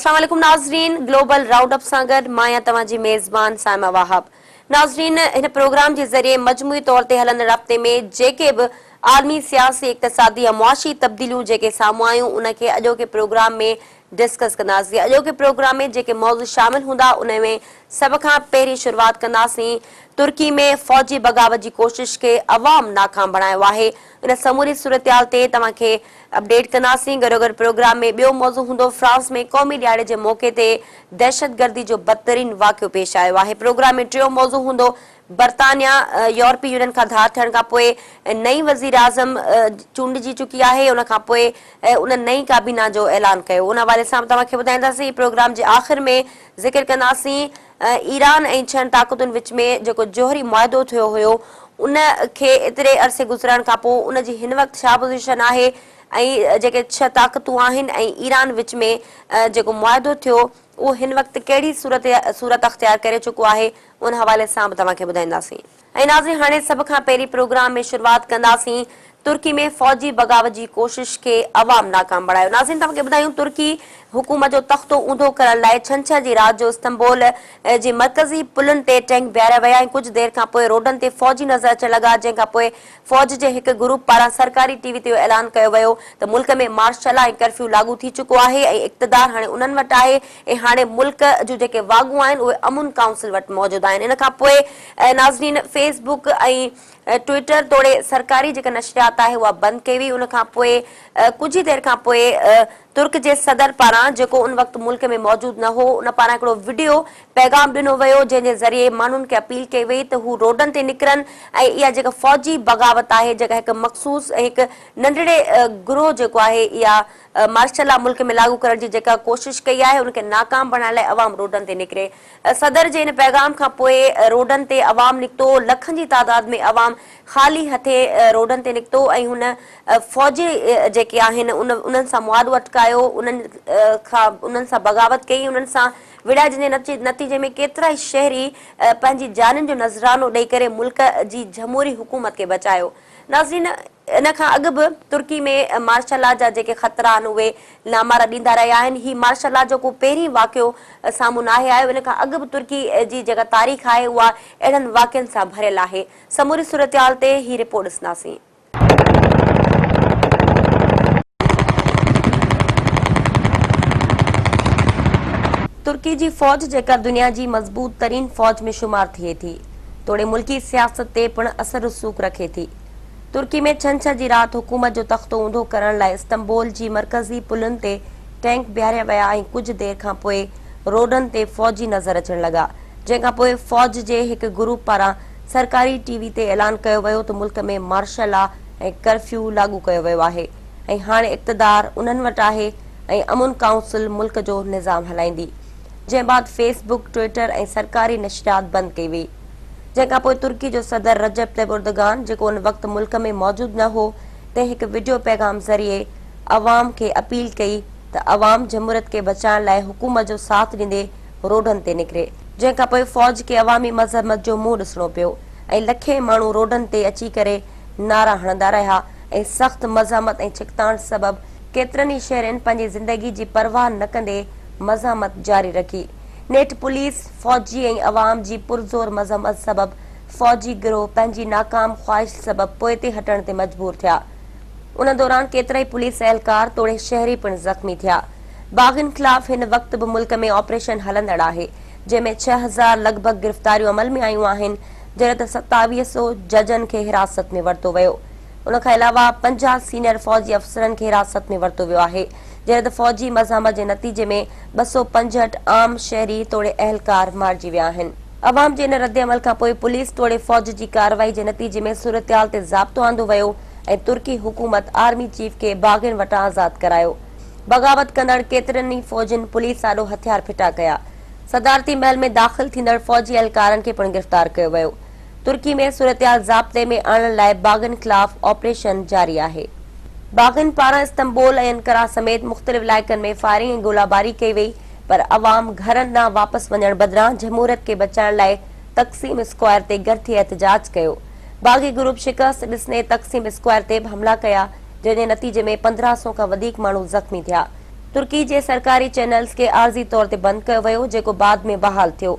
अस्सलाम वालेकुम नाज़रीन, ग्लोबल राउंड अप सां गॾु मां तव्हांजी मेज़बान साइमा वाहब। नाज़रीन, इन प्रोग्राम के ज़रिए मजमूई तौर ते हलंदड़ हफ़्ते में जेके भी आलमी सियासी इक़्तिसादी या मुआशी तब्दीलियूं जेके साम्हूं आयूं उनखे अॼोके प्रोग्राम में डिस्कस कंदासीं। अॼोके प्रोग्राम में जेके मौज़ू शामिल हूंदा उन में सब खां पहिरीं शुरुआत कंदासीं तुर्की में फौजी बग़ावत जी कोशिश के अवाम नाकाम बणायो आहे। इन समूरी सूरतहाल ते तव्हांखे अपडेट कंदासीं। गॾोगॾु प्रोग्राम में ॿियो मौज़ू हूंदो फ्रांस में क़ौमी ॾियारे जे मौक़े ते दहशतगर्दी जो बदतरीन वाक़ियो पेश आयो आहे। प्रोग्राम में टियों मौज़ू हूंदो बर्तानिया यूरोपी यूनियन खां धार थियण खां पोइ नई वज़ीर आज़म चूंडिजी चुकी आहे। उन खां पोइ उन नई काबीना जो ऐलान कयो। उन हवाले सां तव्हांखे ॿुधाईंदासीं। प्रोग्राम जे आख़िर में ज़िक्र कंदासीं ईरान ऐं छहनि ताक़तुनि विच में जेको जोहरी मुआहिदो थियो हुयो उन खे एतिरे अरसे गुज़रण खां पोइ उन जी हिन वक़्तु छा पोज़ीशन आहे ऐं जेके छह ताक़तूं आहिनि ऐं ईरान विच में जेको मुआहिदो थियो उहो हिन वक़्तु कहिड़ी सूरत अख़्तियार करे चुको आहे उन हवाले सां बि तव्हांखे ॿुधाईंदासीं। ऐं नाज़रीन, हाणे सभ खां पहिरीं प्रोग्राम में शुरुआत कंदासीं तुर्की में फौजी बग़ावत जी कोशिश के अवाम नाकाम बणायो। नाज़रीन, तव्हांखे ॿुधायूं तुर्की हुकूमत जो तख़्तो ऊंधो करण लाइ छंछर जी राति जो इस्तंबोल जे मरकज़ी पुलनि ते टैंक बीहारिया विया ऐं कुझु देरि खां पोइ रोडनि ते फौजी नज़र अचण लॻा, जंहिंखां पोइ फौज जे हिकु ग्रुप पारां सरकारी टीवी ते ऐलान कयो वियो त मुल्क में मार्शल ऐं कर्फ्यू लागू थी चुको आहे ऐं इक़्तिदार हाणे उन्हनि वटि आहे ऐं हाणे मुल्क जूं जेके वागूं आहिनि उहे अमुन काउंसिल वटि मौजूदु आहिनि। इन खां पोइ नाज़रीन फेसबुक ऐं ट्विटर तोड़े सरकारी जेका नशरियात आहे उहा बंदि कई हुई। उन खां पोइ कुझु ई देरि खां पोइ तुर्क जे सदर पारां जेको उन वक़्तु मुल्क में मौजूदु न हो उन पारां हिकिड़ो वीडियो पैगाम ॾिनो वियो जंहिंजे ज़रिए माण्हुनि खे अपील कई वई त हू रोडनि ते निकिरनि ऐं इहा जेका फौजी बग़ावत आहे जेका हिकु मख़सूस ऐं हिकु नंढड़े गिरोह जेको आहे इहा मार्शल लॉ मुल्क में लागू करण जी जेका कोशिश कई आहे उनखे नाकाम बणाइण लाइ अवाम रोडनि ते निकिरे। सदर जे इन पैगाम खां पोइ रोडनि ते अवाम निकितो, लखनि जी तादाद में अवाम ख़ाली हथे रोडनि ते निकितो ऐं हुन फौजी जेके आहिनि उन्हनि सां मुआदो अटकायो, उन्हनि सां बग़ावत कई, उन्हनि सां विढ़ाइजंदे नतीजे में केतिरा ई शहरी पंहिंजी जानियुनि जो नज़रानो ॾेई करे मुल्क जी जमहूरी हुकूमत खे बचायो। नाज़रीन, इन खां अॻु बि तुर्की में मार्शल लॉ जा जेके ख़तरा आहिनि उहे लामारा ॾींदा रहिया आहिनि। ही मार्शल लॉ जो को पहिरीं वाक़ियो साम्हूं न आयो। इन खां अॻु बि तुर्की जी जेका तारीख़ आहे उहा अहिड़नि वाक़ियनि सां भरियल आहे। समूरी सूरतहाल ते ही रिपोर्ट ॾिसंदासीं। तुर्की जी फौज जेका दुनिया जी मज़बूत तरीन फौज में शुमार थिए थी तोड़े मुल्की सियासत ते पिण असर रसूख रखे थी। तुर्की में छंछर जी राति हुकूमत जो तख़्तो ऊंधो करण लाइ इस्तंबोल जी मरकज़ी पुलनि ते टैंक बीहारिया विया ऐं कुझु देरि खां पोइ रोडनि ते फौजी नज़र अचण लॻा, जंहिंखां पोइ फौज जे हिकु ग्रुप पारां सरकारी टीवी ते ऐलान कयो वियो त मुल्क में मार्शल लॉ ऐं कर्फ्यू लागू कयो वियो आहे ऐं हाणे इक़्तिदार उन्हनि वटि आहे ऐं अमुन काउंसिल मुल्क जो निज़ाम हलाईंदी। जंहिं बाद फेसबुक, ट्विटर ऐं सरकारी नशरियात बंदि कई वई, जंहिंखां पोइ तुर्की जो सदर रजब तैयब एर्दोगान जेको उन वक़्तु मुल्क में मौजूदु न हो तंहिं हिकु वीडियो पैगाम ज़रिए अवाम खे अपील कई त अवाम जमहूरियत खे बचाइण लाइ हुकूमत जो साथ ॾींदे रोडनि ते निकिरे। जंहिंखां पोइ फौज खे अवामी मज़हमत जो मुंहुं ॾिसणो पियो ऐं लखे माण्हू रोडनि ते अची करे नारा हणंदा रहिया ऐं सख़्त मज़ामत ऐं छिकताण सबबि केतिरनि ई शहरनि पंहिंजी ज़िंदगी जी परवाह न कंदे मज़ामत जारी रखी। नेठि पुलिस, फौजी ऐं अवाम जी पुरज़ोर मज़ामत सबबि फौजी गिरोह पंहिंजी नाकाम ख़्वाहिश सबबि पोइ ते हटण ते मजबूर थिया। उन दौरान केतिरा ई पुलिस एहलकार तोड़े शहरी पिण ज़ख़्मी थिया। बाग़िन ख़िलाफ़ हिन वक़्तु बि मुल्क में ऑपरेशन हलंदड़ आहे जंहिंमें 6000 लॻभॻि गिरफ़्तारियूं अमल में आयूं आहिनि, जॾहिं त 2700 जजनि खे हिरासत में वरितो वियो। उन खां अलावा 50 सीनियर फौजी अफ़सरनि खे हिरासत में वरितो वियो आहे, जॾहिं त फौजी मज़ामत जे नतीजे में 265 आम शहरी तोड़े अहलकार मारिजी विया आहिनि। अवाम जे इन रद्द अमल खां पोइ पुलिस तोड़े फौज जी कार्रवाई जे नतीजे में सूरतहाल ते ज़ाब्तो आंदो वियो ऐं तुर्की हुकूमत आर्मी चीफ खे बाग़िन वटां आज़ादु करायो। बग़ावत कंदड़ केतिरनि ई फौजियुनि पुलिस आॾो हथियार फिटा कया। सदारती महल में दाख़िल थींदड़ फौजी एहलकारनि खे पिण गिरफ़्तार कयो वियो। तुर्की में सूरतहाल ज़ाब्ते में आणण लाइ बाग़िन ख़िलाफ़ ऑपरेशन जारी आहे। बाग़िन पारां इस्तंबोल ऐं अंकारा समेत मुख़्तलिफ़ इलाइक़नि में फायरिंग ऐं गोलाबारी कई वई, पर अवाम घरनि ॾांहुं वापसि वञण बदिरां जमहूरियत खे बचाइण लाइ तक़सीम स्क्वायर ते गॾिथी एहतजाज कयो। बाग़ी ग्रुप शिकस्त ॾिसंदे तक़सीम स्क्वायर ते बि हमला कया, जंहिंजे नतीजे में 1500 खां वधीक माण्हू ज़ख़्मी थिया। तुर्की जे सरकारी चैनल्स खे आर्ज़ी तौर ते बंद कयो वियो, जेको बाद में बहाल थियो।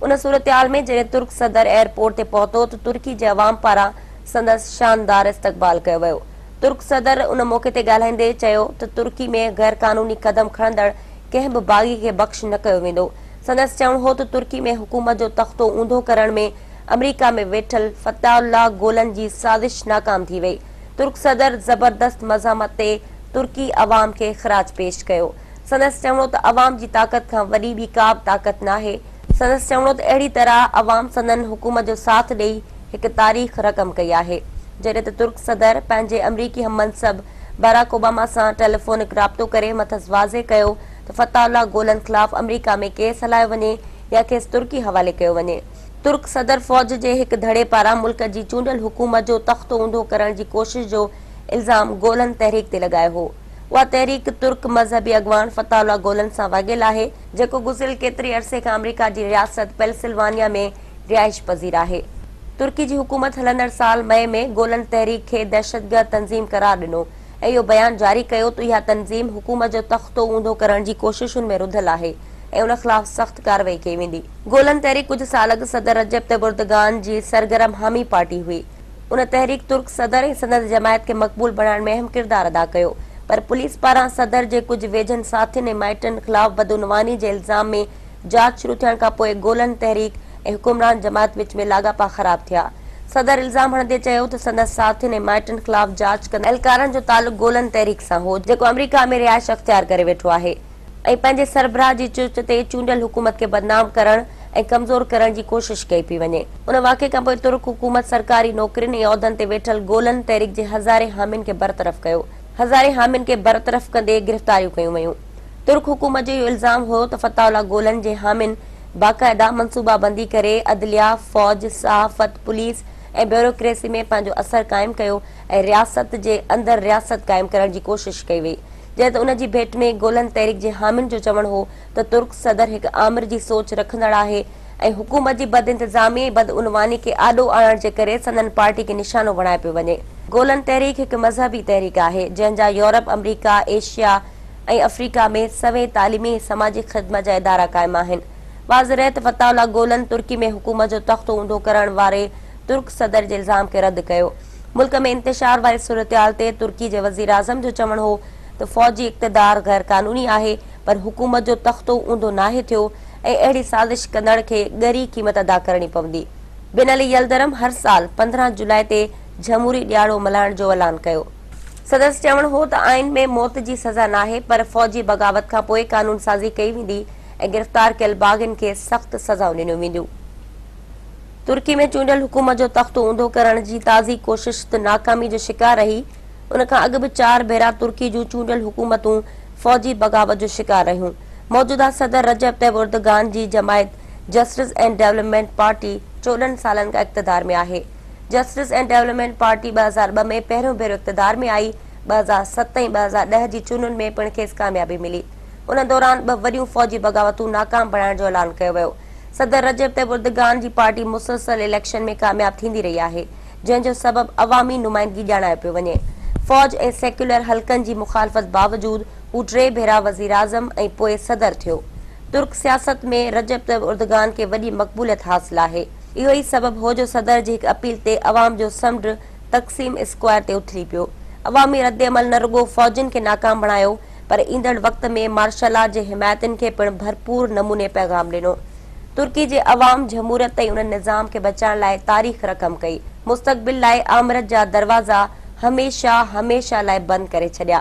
उन सूरतहाल में जॾहिं तुर्क सदर एयरपोर्ट ते पहुतो त तुर्की जे अवाम पारां संदसि शानदार इस्तक़बाल कयो वियो। तुर्क सदर उन मौक़े ते ॻाल्हाईंदे चयो त तुर्की में गैर कानूनी कदम खणंदड़ कंहिं बि बाग़ी खे बख़्श न कयो वेंदो। संदसि चवणु हो त तुर्की में हुकूमत जो तख़्तो ऊंधो करण में अमरीका में वेठल फताहुल्लाह गोलन जी साज़िश नाकाम थी वई। तुर्क सदर ज़बरदस्त मज़ामत ते तुर्की अवाम खे ख़राज पेश कयो। संदसि चवणो त अवाम जी ताक़त खां वॾी ॿी का बि ताक़त नाहे। संदसि चवणो त अहिड़ी तरह अवाम संदन हुकूमत जो साथ ॾेई हिकु तारीख़ रक़म कई आहे। जॾहिं त तुर्क सदर पंहिंजे अमरीकी हममनसब बराक ओबामा सां टेलीफोनिक राब्तो करे मथस वाज़े कयो त फताहुल्लाह गोलन ख़िलाफ़ अमरीका में केस हलायो वञे या खेसि तुर्की हवाले कयो वञे। तुर्क सदर फ़ौज जे हिकु धड़े पारां मुल्क जी चूंडियल हुकूमत जो तख़्तो ऊंधो करण जी कोशिश जो इल्ज़ाम गोलन तहरीक ते लॻायो हो। उहा तहरीक तुर्क मज़हबी अॻवान फताहुल्लाह गोलन सां वाॻियल आहे, जेको गुज़िरियल केतिरे अरसे खां अमरीका जी रियासत पेंसिल्वानिया में रिहाइश पज़ीर आहे। तुर्की जी हुकूमत हलंदड़ साल मई में गोलन तहरीक खे दहशतगर्द तंज़ीम करार ॾिनो ऐं इहो बयान जारी कयो त इहा तंज़ीम हुकूमत जो तख़्तो ऊंधो करण जी कोशिशुनि में रुधल आहे ऐं उन ख़िलाफ़ सख़्त कार्रवाई कई वेंदी। गोलन तहरीक कुझु साल अॻु सदर रजब तैय्यिब एर्दोगान जी सरगर्म हामी पार्टी हुई। उन तहरीक तुर्क सदर ऐं संदसि जमायत खे मक़बूल बणाइण में अहम किरदार अदा कयो, पर पुलिस पारां सदर जे कुझु वेझनि साथियुनि ऐं माइटनि ख़िलाफ़ बदउनवानी जे इल्ज़ाम में जांच शुरू थियण खां पोइ गोलन तहरीक ऐं हुकुमरान जमात विच में लाॻापा ख़राब थिया। सदर इल्ज़ाम हणंदे चयो त संदसि साथियुनि ऐं माइटनि ख़िलाफ़ जांच कंदड़ एहलकारनि जो तालुक़ गोलन तहरीक सां हो, जेको अमरीका में रिहाइश अख़्तियार करे वेठो आहे ऐं पंहिंजे सरबराह जी चुस्त ते चूंडियल हुकूमत खे बदनाम करण ऐं कमज़ोर करण जी कोशिश कई पई वञे। उन वाक़े खां पोइ तुर्क हुकूमत सरकारी नौकरियुनि ऐं उहिदनि ते वेठल गोलन तहरीक जे हज़ारे हामियुनि खे बरतरफ़ कयो। हज़ारे हामियुनि खे बरतरफ़ कंदे गिरफ़्तारियूं कयूं वयूं। तुर्क हुकूमत जो इहो इल्ज़ाम हो त फताहुल्लाह गोलन जे हामियुनि बाक़ाइदा मनसूबाबंदी करे अदलिया, फ़ौज, सहाफ़त, पुलिस ऐं ब्यूरोक्रेसी में पंहिंजो असर क़ाइमु कयो ऐं रियासत जे अंदरि रियासत क़ाइमु करण जी कोशिश कई वई। जंहिं त उन जी भेट में गोलन तहरीक जे हामियुनि जो चवणु हो त तुर्क सदर हिकु आमिर जी सोच रखंदड़ आहे ऐं हुकूमत जी बदइंतिज़ामी ऐं बदउनवानी खे आॾो आणण जे करे संदन पार्टी खे निशानो बणाए पियो वञे। गोलन तहरीक हिकु मज़हबी तहरीक आहे, जंहिंजा यूरोप, अमरीका, एशिया ऐं अफ्रीका में सवें तालीमी ऐं समाजी ख़िदमत जा इदारा क़ाइमु आहिनि। वाज़िह रहे त फताहुल्लाह गोलन तुर्की में हुकूमत जो तख़्तो ऊंधो करण वारे तुर्क सदर जे इल्ज़ाम खे रद्द कयो। मुल्क में इंतिशार वारी सूरतहाल ते तुर्की जे वज़ीर आज़म जो चवणु हो त फ़ौजी इक़्तिदार गैर कानूनी आहे, पर हुकूमत जो तख़्तो ऊंधो नाहे थियो ऐं अहिड़ी साज़िश कंदड़ खे ॻरी क़ीमत अदा करणी पवंदी। बिन अली यलदरम हर साल 15 जुलाई ते जमहूरी ॾियारो मल्हाइण जो ऐलान कयो। संदसि चवणु हो त आइन में मौत जी सज़ा नाहे, पर फ़ौजी बग़ावत खां पोइ कानून साज़ी कई वेंदी ऐं गिरफ़्तार कयल बाग़ियुनि खे सख़्त सज़ाऊं ॾिनियूं वेंदियूं। तुर्की में चूंडियल हुकूमत जो तख़्तो ऊंधो करण जी ताज़ी कोशिश त नाकामी जो शिकार रही। उन खां अॻु बि 4 भेरा तुर्की जूं चूंडियल हुकूमतूं फ़ौजी बग़ावत जो शिकार रहियूं। मौजूदा सदर रजब तैय्यिब एर्दोगान जी जमायत जस्टिस एंड डेवलपमेंट पार्टी 14 सालनि खां इक़्तिदार में आहे। जस्टिस एंड डेवलपमेंट पार्टी 2002 में पहिरियों भेरो इक़्तिदार में आई। 2007 ऐं 2010 जी चूंडुनि में पिणु खेसि कामयाबी मिली। उन दौरान 2 वॾियूं फ़ौजी बग़ावतूं नाकाम बणाइण जो ऐलान कयो वियो। सदर रजब तैय्यिब एर्दोगान जी पार्टी मुसलसल इलेक्शन में कामयाब थींदी रही आहे, जंहिंजो सबबु अवामी नुमाइंदगी ॼाणायो पियो वञे। फ़ौज ऐं सेक्युलर हलकनि जी मुख़ालफ़त बावजूदि हू 3 भेरा वज़ीर आज़म ऐं पोइ सदर थियो। तुर्क सियासत में रजब तैय्यिब एर्दोगान खे वॾी मक़बूलियत हासिल आहे। इहो ई सबबु हो जो सदर जी हिकु अपील ते अवाम जो समुंड तक़सीम स्क्वायर ते उथली पियो। अवामी रद्दअमल न रुॻो फ़ौजियुनि खे नाकाम बणायो, पर ईंदड़ वक़्त में मार्शल आर्ट जे हिमायतुनि खे पिणु भरपूर नमूने पैगाम ॾिनो। तुर्की जे अवाम जमहूरियत ऐं उन निज़ाम खे बचाइण लाइ तारीख़ रक़म कई। मुस्तक़बिल लाइ आमिरत जा दरवाज़ा हमेशा लाइ बंदि करे छॾिया।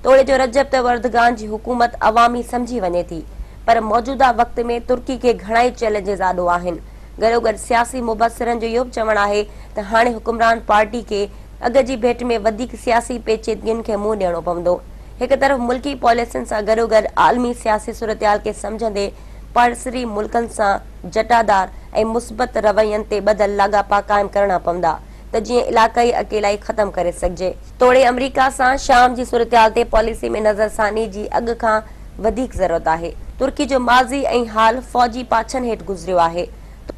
तोड़े जो रजब तैय्यिब एर्दोगान जी हुकूमत अवामी समझी वञे थी, पर मौजूदा वक़्त में तुर्की खे घणाई चैलेंजिस आॾो आहिनि। गॾोगॾु सियासी मुबसरनि जो इहो बि चवणु आहे त हाणे हुकुमरान पार्टी खे अॻ जी भेट में वधीक सियासी पेचीदगियुनि खे मुंहुं ॾियणो पवंदो। हिकु तरफ़ मुल्की पॉलिसियुनि सां गॾोगॾु आलमी सियासी सूरतहाल खे सम्झंदे पाड़ेसरी मुल्कनि सां जटादार ऐं मुस्बत रवैयनि ते ॿधल लाॻापा क़ाइमु करणा पवंदा त जीअं इलाक़ाई अकेलाई ख़तमु करे सघिजे। तोड़े अमरीका सां शाम जी सूरतहाल ते पॉलिसी में नज़रसानी जी अॻु खां वधीक ज़रूरत आहे। तुर्की जो माज़ी ऐं हाल फ़ौजी पाछनि हेठि गुज़रियो आहे।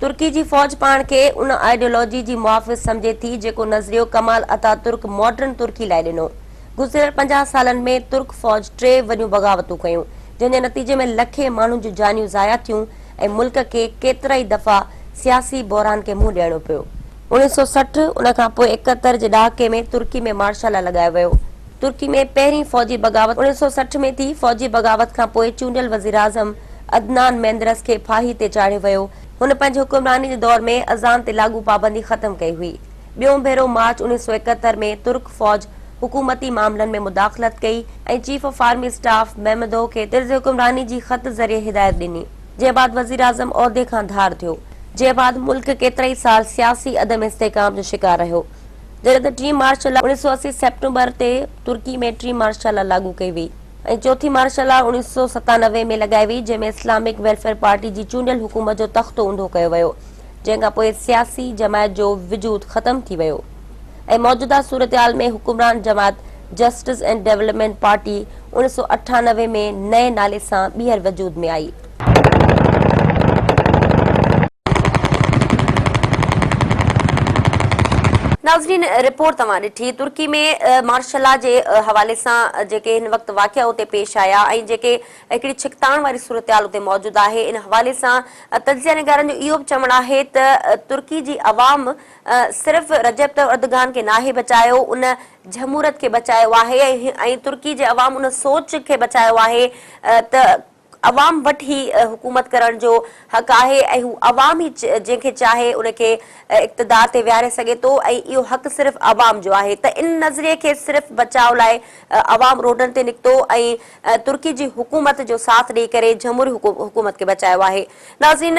तुर्की जी फ़ौज पाण खे उन आइडियोलॉजी जी मुहाफ़िज़ सम्झे थी जेको नज़रियो कमाल अतातुर्क मॉडर्न तुर्की लाइ ॾिनो। गुज़िरियल 50 सालनि में तुर्क फ़ौज 3 वॾियूं बग़ावतूं कयूं, जंहिंजे नतीजे में लखे माण्हुनि जूं जानियूं ज़ाया थियूं ऐं मुल्क खे केतिराई दफ़ा सियासी बहरान खे मुंहुं ॾियणो पियो। 1960 उन खां पोइ 71 जे ॾहाके में तुर्की में मार्शल लॉ लॻायो वियो। तुर्की में पहिरीं फ़ौजी बग़ावत 1960 में थी। फ़ौजी बग़ावत खां पोइ चूंडियल वज़ीर आज़म अदनान मेंदरस खे फाही ते चाढ़ियो वियो। हुन पंहिंजी हुक्मरानी जे दौर में अज़ान ते लाॻू पाबंदी ख़तम कई हुई। ॿियों भेरो मार्च 1971 में तुर्क फ़ौज हुकूमती मामलनि में मुदाख़लत कई ऐं चीफ ऑफ आर्मी स्टाफ महमदो खे तर्ज़ हुक्मरानी जी ख़त ज़रिए हिदायत ॾिनी, जंहिं बाद वज़ीर आज़म उहिदे खां धार थियो, जंहिं बाद मुल्क केतिराई साल सियासी अदम इस्तेकाम जो शिकार रहियो। जॾहिं त 3 मार्च 1980 सेप्टेंबर ते तुर्की में 3 मार्शल लागू कई वई ऐं चौथी मार्शल 1997 में लॻाई वई, जंहिंमें इस्लामिक वेलफेयर पार्टी जी चूंडियल हुकूमत जो तख़्तो ऊंधो कयो वियो, जंहिंखां पोइ सियासी जमायत जो वजूद ख़तम थी वियो ऐं मौजूदा सूरतहाल में हुकुमरान जमात जस्टिस एंड डेवलपमेंट पार्टी 1998 में नए नाले सां ॿीहर वजूद में आई। नाज़रीन, रिपोर्ट तव्हां ॾिठी। तुर्की में मार्शल लॉ जे हवाले सां जेके हिन वक़्तु वाक़िया उते पेश आया ऐं जेके हिकिड़ी छिकताण वारी सूरतहाल उते मौजूदु आहे, इन हवाले सां तजिया निगारनि जो इहो बि चवणु आहे त तुर्की जी अवाम सिर्फ़ रजब तय्यिप एर्दोगान खे नाहे बचायो, उन जमहूरत खे बचायो आहे ऐं तुर्की जे अवाम उन सोच खे बचायो आहे त अवाम वटि ही हुकूमत करण जो हक़ आहे ऐं हू अवाम ई जंहिंखे चाहे उनखे इक़्तिदार ते विहारे सघे थो ऐं इहो हक़ सिर्फ़ अवाम जो आहे। त इन नज़रिए खे सिर्फ़ बचाव लाइ अवाम रोडनि ते निकितो ऐं तुर्की जी हुकूमत जो साथ ॾेई करे जमहूरी हुकूमत खे बचायो आहे। नाज़रीन,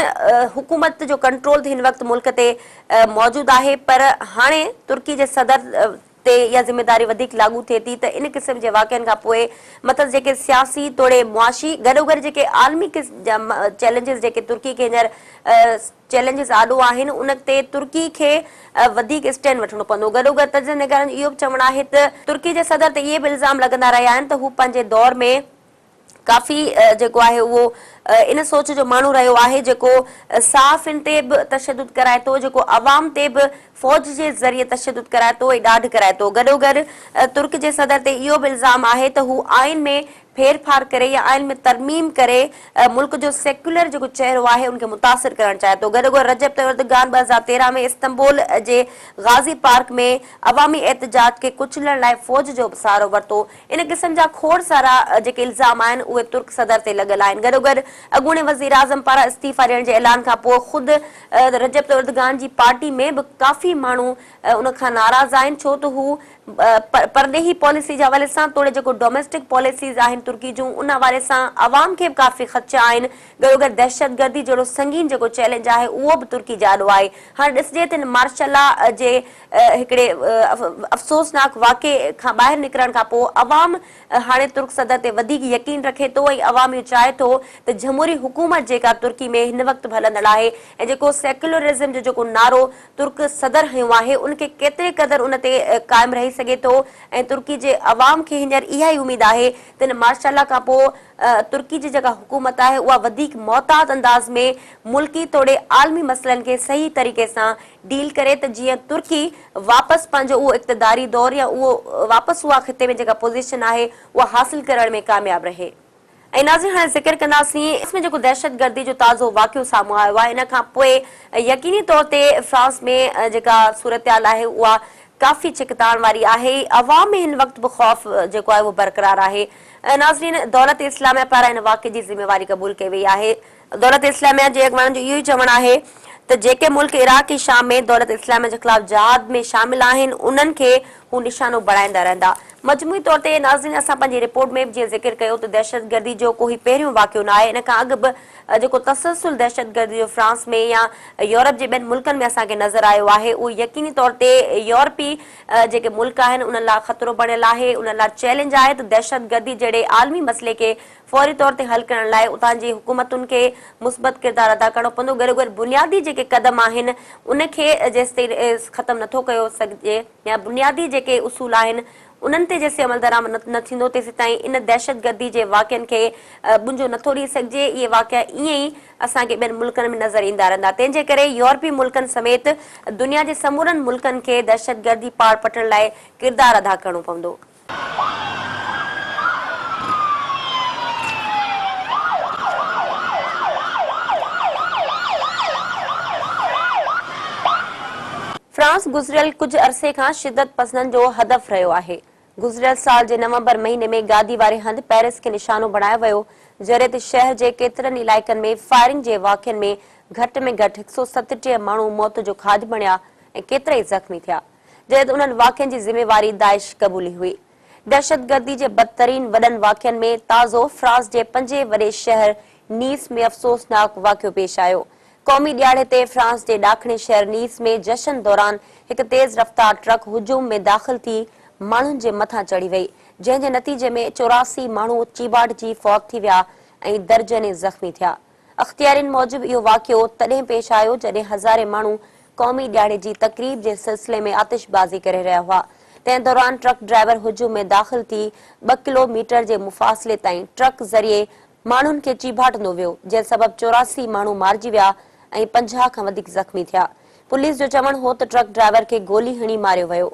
हुकूमत जो कंट्रोल हिन वक़्तु मुल्क ते मौजूदु आहे, पर हाणे तुर्की जे सदर ते इहा ज़िमेदारी वधीक लागू थिए थी त इन क़िस्म जे वाक़िअनि खां पोइ मतिलबु जेके सियासी तोड़े मुआशी गॾोगॾु जेके आलमी चैलेंजिस जेके तुर्की खे हींअर चैलेंजिस आॾो आहिनि, उन ते तुर्की खे वधीक स्टैंड वठणो पवंदो। गॾोगॾु तजिया निगारनि इहो बि चवणु आहे त तुर्की जे सदर ते इहे बि इल्ज़ाम लॻंदा रहिया आहिनि त हू पंहिंजे दौर में काफ़ी जेको आहे उहो इन सोच जो माण्हू रहियो आहे जेको साफ़िन ते बि तशदुद कराए थो, जेको अवाम ते बि फ़ौज जे ज़रिए तशदुद कराए थो ऐं ॾाढ कराए थो। गॾोगॾु तुर्क जे सदर ते इहो बि इल्ज़ाम आहे त हू आइन में फेरफार करे या आइन में तरमीम करे मुल्क जो सेक्युलर जेको चहिरो आहे उनखे मुतासिर करणु चाहे थो। गॾोगॾु रजब तय्यिप एर्दोगान 2013 में इस्तांबुल जे गाज़ी पार्क में अवामी एहतजाज खे कुचलण लाइ फ़ौज जो सहारो वरितो। इन क़िस्म जा खोड़ सारा जेके इल्ज़ाम आहिनि उहे तुर्क सदर ते लॻल आहिनि। गॾोगॾु अॻूणे वज़ीर आज़म पारां इस्तीफ़ा ॾियण जे ऐलान खां पोइ ख़ुदि रजब तय्यिप एर्दोगान जी पार्टी में बि काफ़ी माण्हू उन खां नाराज़ आहिनि, छो त हू परदेही पॉलिसी जे हवाले सां तोड़े जेको डोमेस्टिक पॉलिसीज़ आहिनि तुर्की जूं उन हवाले सां अवाम खे बि काफ़ी ख़दशा आहिनि। गॾोगॾु दहशतगर्दी जहिड़ो संगीन जेको चैलेंज आहे उहो बि तुर्की जे आॾो आहे। हाणे ॾिसजे त मार्शल लॉ जे हिकिड़े अफ़सोसनाक वाक़े खां ॿाहिरि निकिरण खां पोइ अवाम हाणे तुर्क सदर ते वधीक यकीन रखे थो ऐं अवाम इहो चाहे थो त जमहूरी हुकूमत जेका तुर्की में हिन वक़्तु हलंदड़ आहे ऐं जेको सेक्युलरिज़म जो जेको नारो तुर्क सदर हयो आहे उनखे केतिरे क़दुरु उन ते क़ाइमु रही सघे थो ऐं तुर्की जे अवाम खे हींअर इहा ई उमेद आहे त हिन मार्शल लॉ खां पोइ तुर्की जी जेका हुकूमत आहे उहा वधीक मोहतात अंदाज़ में मुल्की तोड़े आलमी मसइलनि खे सही तरीक़े सां डील करे त जीअं तुर्की वापसि पंहिंजो उहो इक़्तिदारी दौर या उहो वापसि उहा ख़िते में जेका पोज़ीशन आहे उहा हासिल करण में कामयाबु रहे। ऐं नाज़रीन, हाणे ज़िक्र कंदासीं इसमें जेको दहशतगर्दी जो ताज़ो वाक़ियो साम्हूं आयो आहे। इन खां पोइ यकीनी तौर ते फ्रांस में जेका सूरतहाल आहे उहा काफ़ी छिकताण वारी आहे। अवाम में हिन वक़्तु बि ख़ौफ़ जेको आहे उहो बरक़रार आहे। नाज़रीन, दौलत इस्लामिया पारां हिन वाक़े जी ज़िम्मेवारी क़बूल कई वई आहे। दौलत इस्लामिया जे अॻुवाणनि जो इहो ई चवणु आहे त जेके मुल्क इराक ऐं शाम में दौलत इस्लामिया जे ख़िलाफ़ जहाद में शामिल आहिनि उन्हनि खे हू निशानो बणाईंदा रहंदा। मजमूई तौर ते नाज़रीन, असां पंहिंजी रिपोर्ट में बि जीअं ज़िक्र कयो त दहशतगर्दी जो कोई पहिरियों वाक़ियो न आहे। इन खां अॻु बि जेको तसलसल दहशतगर्दी जो फ्रांस में या यूरोप जे ॿियनि मुल्कनि में असांखे नज़र आयो आहे उहो यकीनी तौर ते यूरोपी जेके मुल्क आहिनि उन्हनि लाइ ख़तरो बणियल आहे, उन्हनि लाइ चैलेंज आहे त दहशतगर्दी जहिड़े आलमी मसइले खे फौरी तौर ते हल करण लाइ उतां जी हुकूमतुनि खे मुस्बत किरदारु अदा करणो पवंदो। गॾोगॾु बुनियादी जेके क़दम आहिनि उनखे जेसिताईं ख़तमु नथो कयो सघिजे या बुनियादी जेके उसूल आहिनि उन्हनि ते जेसिताईं अमल दरामद न थींदो तेसिताईं इन दहशतगर्दी जे वाक़िअनि खे बुंजो नथो ॾेई सघिजे। इहे वाक़िआ ईअं ई असांखे ॿियनि मुल्कनि में नज़र ईंदा रहंदा। तंहिंजे करे यूरोपी मुल्कनि समेत दुनिया जे समूरनि मुल्कनि खे दहशतगर्दी पार पटण लाइ किरदारु अदा करणो पवंदो। फ्रांस गुज़रियल कुछ अरसे खां शिदत पसंद जो हदफ रहियो आहे। गुज़रियल साल जे नवंबर महीने में गादी वारे हंधि पेरिस खे निशानो बणायो वियो, जॾहिं त शहर जे केतिरनि इलाइक़नि में फायरिंग जे वाक़िअनि में घटि में घटि 137 माण्हू मौत जो खाज बणिया ऐं केतिरा ई ज़ख़्मी थिया, जॾहिं त उन्हनि वाक़िअनि जी ज़िमेवारी दाइश क़बूली हुई। दहशतगर्दी जे बदतरीन वॾनि वाक़िअनि में ताज़ो फ्रांस जे 5 वॾे शहर नीस में अफ़सोसनाक वाक़ियो पेश आयो। क़ौमी ॾियारे ते फ्रांस जे ॾाखणे शहर नीस में जश्न दौरान हिकु तेज़ रफ़्तार ट्रक हुजूम में दाख़िल थी माण्हुनि जे मथां चढ़ी वई, जंहिं जे नतीजे में 84 माण्हू चीबाटजी फौत थी विया ऐं दर्जने ज़ख़्मी थिया। अख़्तियारिन मूजिबि इहो वाक़ियो तॾहिं पेश आयो जॾहिं हज़ारे माण्हू क़ौमी ॾियारे जी तक़रीब जे सिलसिले में आतिशबाज़ी करे रहिया हुआ। तंहिं दौरान ट्रक ड्राइवर हुजूम में दाख़िल थी 2 किलोमीटर जे मुफ़ासिले ताईं ट्रक ज़रिए माण्हुनि खे चीबाटंदो वियो, जंहिं सबबि 84 माण्हू मारिजी विया ऐं 50 खां वधीक ज़ख़्मी थिया। पुलिस जो चवणु हो त ट्रक ड्राइवर खे गोली हणी मारियो वियो,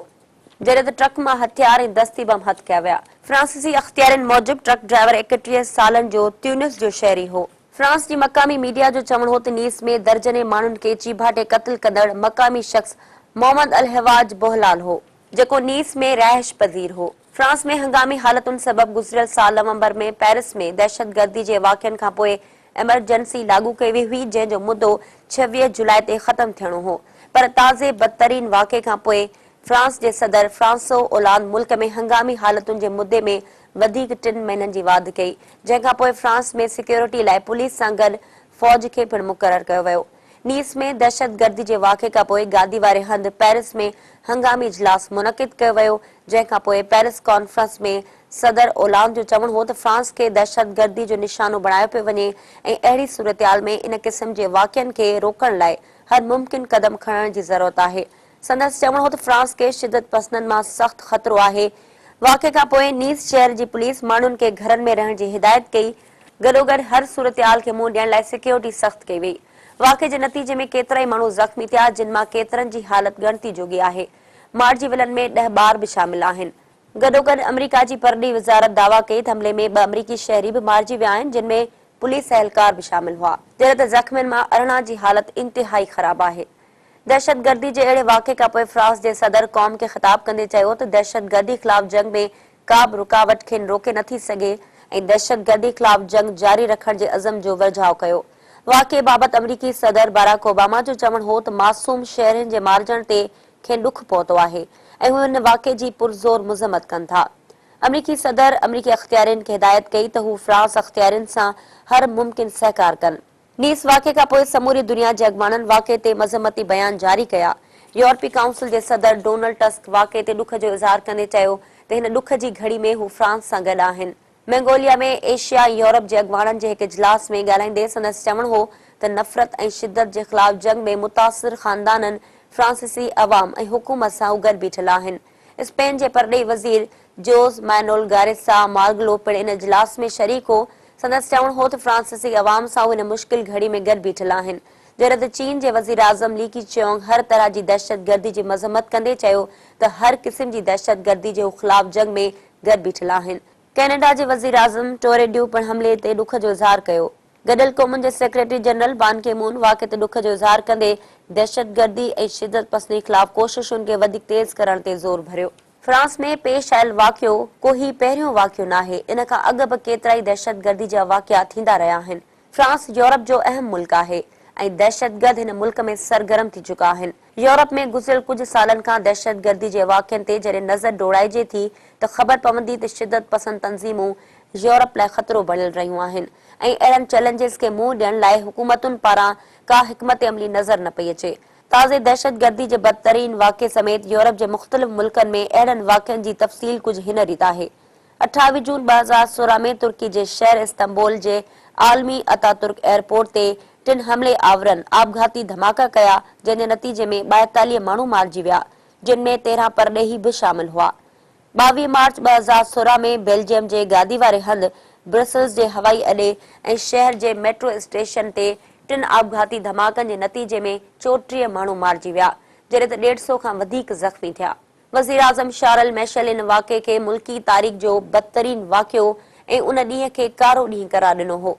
जॾहिं त ट्रक मां हथियार ऐं दस्ती बम हथ कया विया। फ्रांसीसी अख़्तियारनि मूजिबि ट्रक ड्राइवर 31 सालनि जो ट्यूनिस जो शहरी हो। फ्रांस जी मक़ामी मीडिया जो चवणु हो त नीस में दर्जने माण्हुनि खे चीबाटे क़त्ल कंदड़ मक़ामी शख़्स मोहम्मद अल हवाज बोहलाल हो, जेको नीस में रहाइश पज़ीर हो। फ्रांस में हंगामी हालतुनि सबबि गुज़रियल साल नवंबर में पेरिस में दहशतगर्दी जे वाक़िअनि खां पोइ एमरजेंसी लागू कई वई हुई, जंहिं जो मुदो 26 जुलाई ते ख़त्म थियणो हो। पर ताज़े बदतरीन वाक़े खां पोइ फ्रांस जे सदर फ्रांसो ओलांद मुल्क में हंगामी हालतुनि जे मुदे में वधीक 3 महीननि जी वाध कई, जंहिं खां पोइ फ्रांस में सिक्योरिटी लाइ पुलिस सां गॾु फ़ौज खे पिणु मुक़ररु कयो वियो। नीस में दहशतगर्दी जे वाक़े खां पोइ गादी वारे हंधि पेरिस में हंगामी इजलास मुनक़िद कयो वियो, जंहिं खां पोइ पेरिस कॉन्फ्रेंस में सदर ओलांद जो चवणु हो त फ्रांस खे दहशतगर्दी जो निशानो बणायो पियो वञे ऐं अहिड़ी सूरतहाल में इन क़िस्म जे वाक़िअनि खे रोकण लाइ हर मुमकिन क़दम खणण जी ज़रूरत आहे। संदसि चवणु हो त फ्रांस खे शिदत पसंदनि मां सख़्त ख़तरो आहे। वाक़े खां पोइ नीस शहर जी पुलिस माण्हुनि खे घरनि में रहण जी हिदायत कई। गॾोगॾु हर सूरतहाल खे मुंहुं ॾियण लाइ सिक्योरिटी सख़्त कई वई। वाक़े जे नतीजे में केतिरा ई माण्हू ज़ख़्मी थिया, जिन मां केतिरनि जी हालत ॻणती जोगी आहे। मारिजी वियलनि में 10 ॿार बि शामिल आहिनि। गॾोगॾु अमेरिका जी परॾी वज़ारत दावा कई त हमले में 2 अमरीकी शहरी बि मारिजी विया आहिनि, जिन में पुलिस एहलकार बि शामिल हुआ, जॾहिं त ज़ख़्मियुनि मां 18 जी हालत इंतिहाई ख़राब आहे। दहशतगर्दी जे अहिड़े वाक़े खां पोइ फ्रांस जे सदर क़ौम खे ख़िताब कंदे चयो त दहशतगर्दी ख़िलाफ़ जंग में का बि रुकावट खे रोके नथी सघे ऐं दहशतगर्दी ख़िलाफ़ जंग जारी रखण जे अज़म जो वर्झाउ कयो। वाक़े बाबति अमरीकी सदर बराक ओबामा जो चवणु हो त मासूम शहरियुनि जे मारिजण ते खेनि ॾुख पहुतो आहे ऐं हू हिन वाक़े जी पुरज़ोर मज़म्मत कनि था। अमरीकी सदर अमरीकी अख़्तियारियुनि खे हिदायत कई त हू फ्रांस अख़्तियारियुनि सां हर मुमकिन सहकार कनि। नीस वाक़े खां पोइ समूरी दुनिया जे अॻवाननि वाक़े ते मज़म्मती बयान जारी कया। यूरोपी काउंसिल जे सदर डोनाल्ड टस्क वाक़े ते ॾुख जो इज़हार कंदे चयो त हिन ॾुख जी घड़ी में हू फ्रांस सां गॾु आहिनि। मंगोलिया में एशिया यूरोप जे अॻवाननि जे हिकु इजलास में ॻाल्हाईंदे संदसि चवणु हो त नफ़रत ऐं शिदत जे ख़िलाफ़ जंग में मुतासिर ख़ानदाननि फ्रांसीसी अवाम ऐं हुकूमत सां गॾु बीठल आहिनि। स्पेन जे परॾेही वज़ीर जोस मैनुअल गारेसा मार्गलो पिणु इन इजलास में शरीक हो। संदसि चवणु हो त फ्रांसीसी अवाम सां हिन मुश्किल घड़ी में गॾु बीठल आहिनि, जॾहिं त चीन जे वज़ीर आज़म ली कीचियोंग हर तरह जी दहशतगर्दी जी मज़म्मत कंदे चयो त हर क़िस्म जी दहशतगर्दी जे ख़िलाफ़ जंग में गॾु बीठल आहिनि। कैनेडा जे वज़ीर आज़म टोरेड्यू पिणु हमले ते ॾुख जो इज़हार कयो। गॾियल क़ौमुनि जे सेक्रेटरी जनरल बान की मून वाक़े ते ॾुख जो इज़हार कंदे दहशतगर्दी ऐं शिदत पसंदी ख़िलाफ़ कोशिशुनि खे वधीक तेज़ करण ते ज़ोर भरियो। फ्रांस में पेश आयल वाक़ियो को ही पहिरियों वाक़ियो नाहे। इन खां अॻु बि केतिरा ई दहशतगर्दी जा वाक़िया थींदा रहिया आहिनि। फ्रांस यूरोप जो अहम मुल्क आहे ऐं दहशतगर्द हिन मुल्क में सरगर्म थी चुका आहिनि। यूरोप में गुज़िरियल कुझु सालनि खां दहशतगर्दी जे वाक़िअनि ते जॾहिं नज़र दौड़ाइजे थी त ख़बर पवंदी त शिदत पसंद तंज़ीमूं यूरोप लाइ ख़तरो बणियल रहियूं आहिनि ऐं अहिड़नि चैलेंजिस खे मुंहुं ॾियण लाइ हुकूमतुनि पारां का हिकमत अमली नज़र न पई अचे। ताज़े दहशतगर्दी जे बदतरीन वाक़े समेत यूरोप जे मुख़्तलिफ़ मुल्कनि में अहिड़नि वाक़िअनि जी तफ़सील कुझु हिन रीति आहे। 28 जून 2016 में तुर्की जे शहर इस्तांबुल जे आलमी अतातुर्क एयरपोर्ट ते 3 हमले आवरनि आपघाती धमाका कया, जंहिं जे नतीजे में 42 माण्हू मारिजी विया, जिन में 13 परॾेही बि शामिल हुआ। 22 मार्च 2016 में बेल्जियम जे गादी वारे हंधि ब्रसल्स जे हवाई अॾे ऐं शहर जे मेट्रो स्टेशन ते 3 आपघाती धमाकनि जे नतीजे में 34 माण्हू मारिजी विया, जॾहिं त 150 खां वधीक ज़ख़्मी थिया। वज़ीर आज़म शारल मैशल इन वाक़े खे मुल्की तारीख़ जो बदतरीन वाक़ियो ऐं उन ॾींहं खे कारो ॾींहुं करार ॾिनो हो।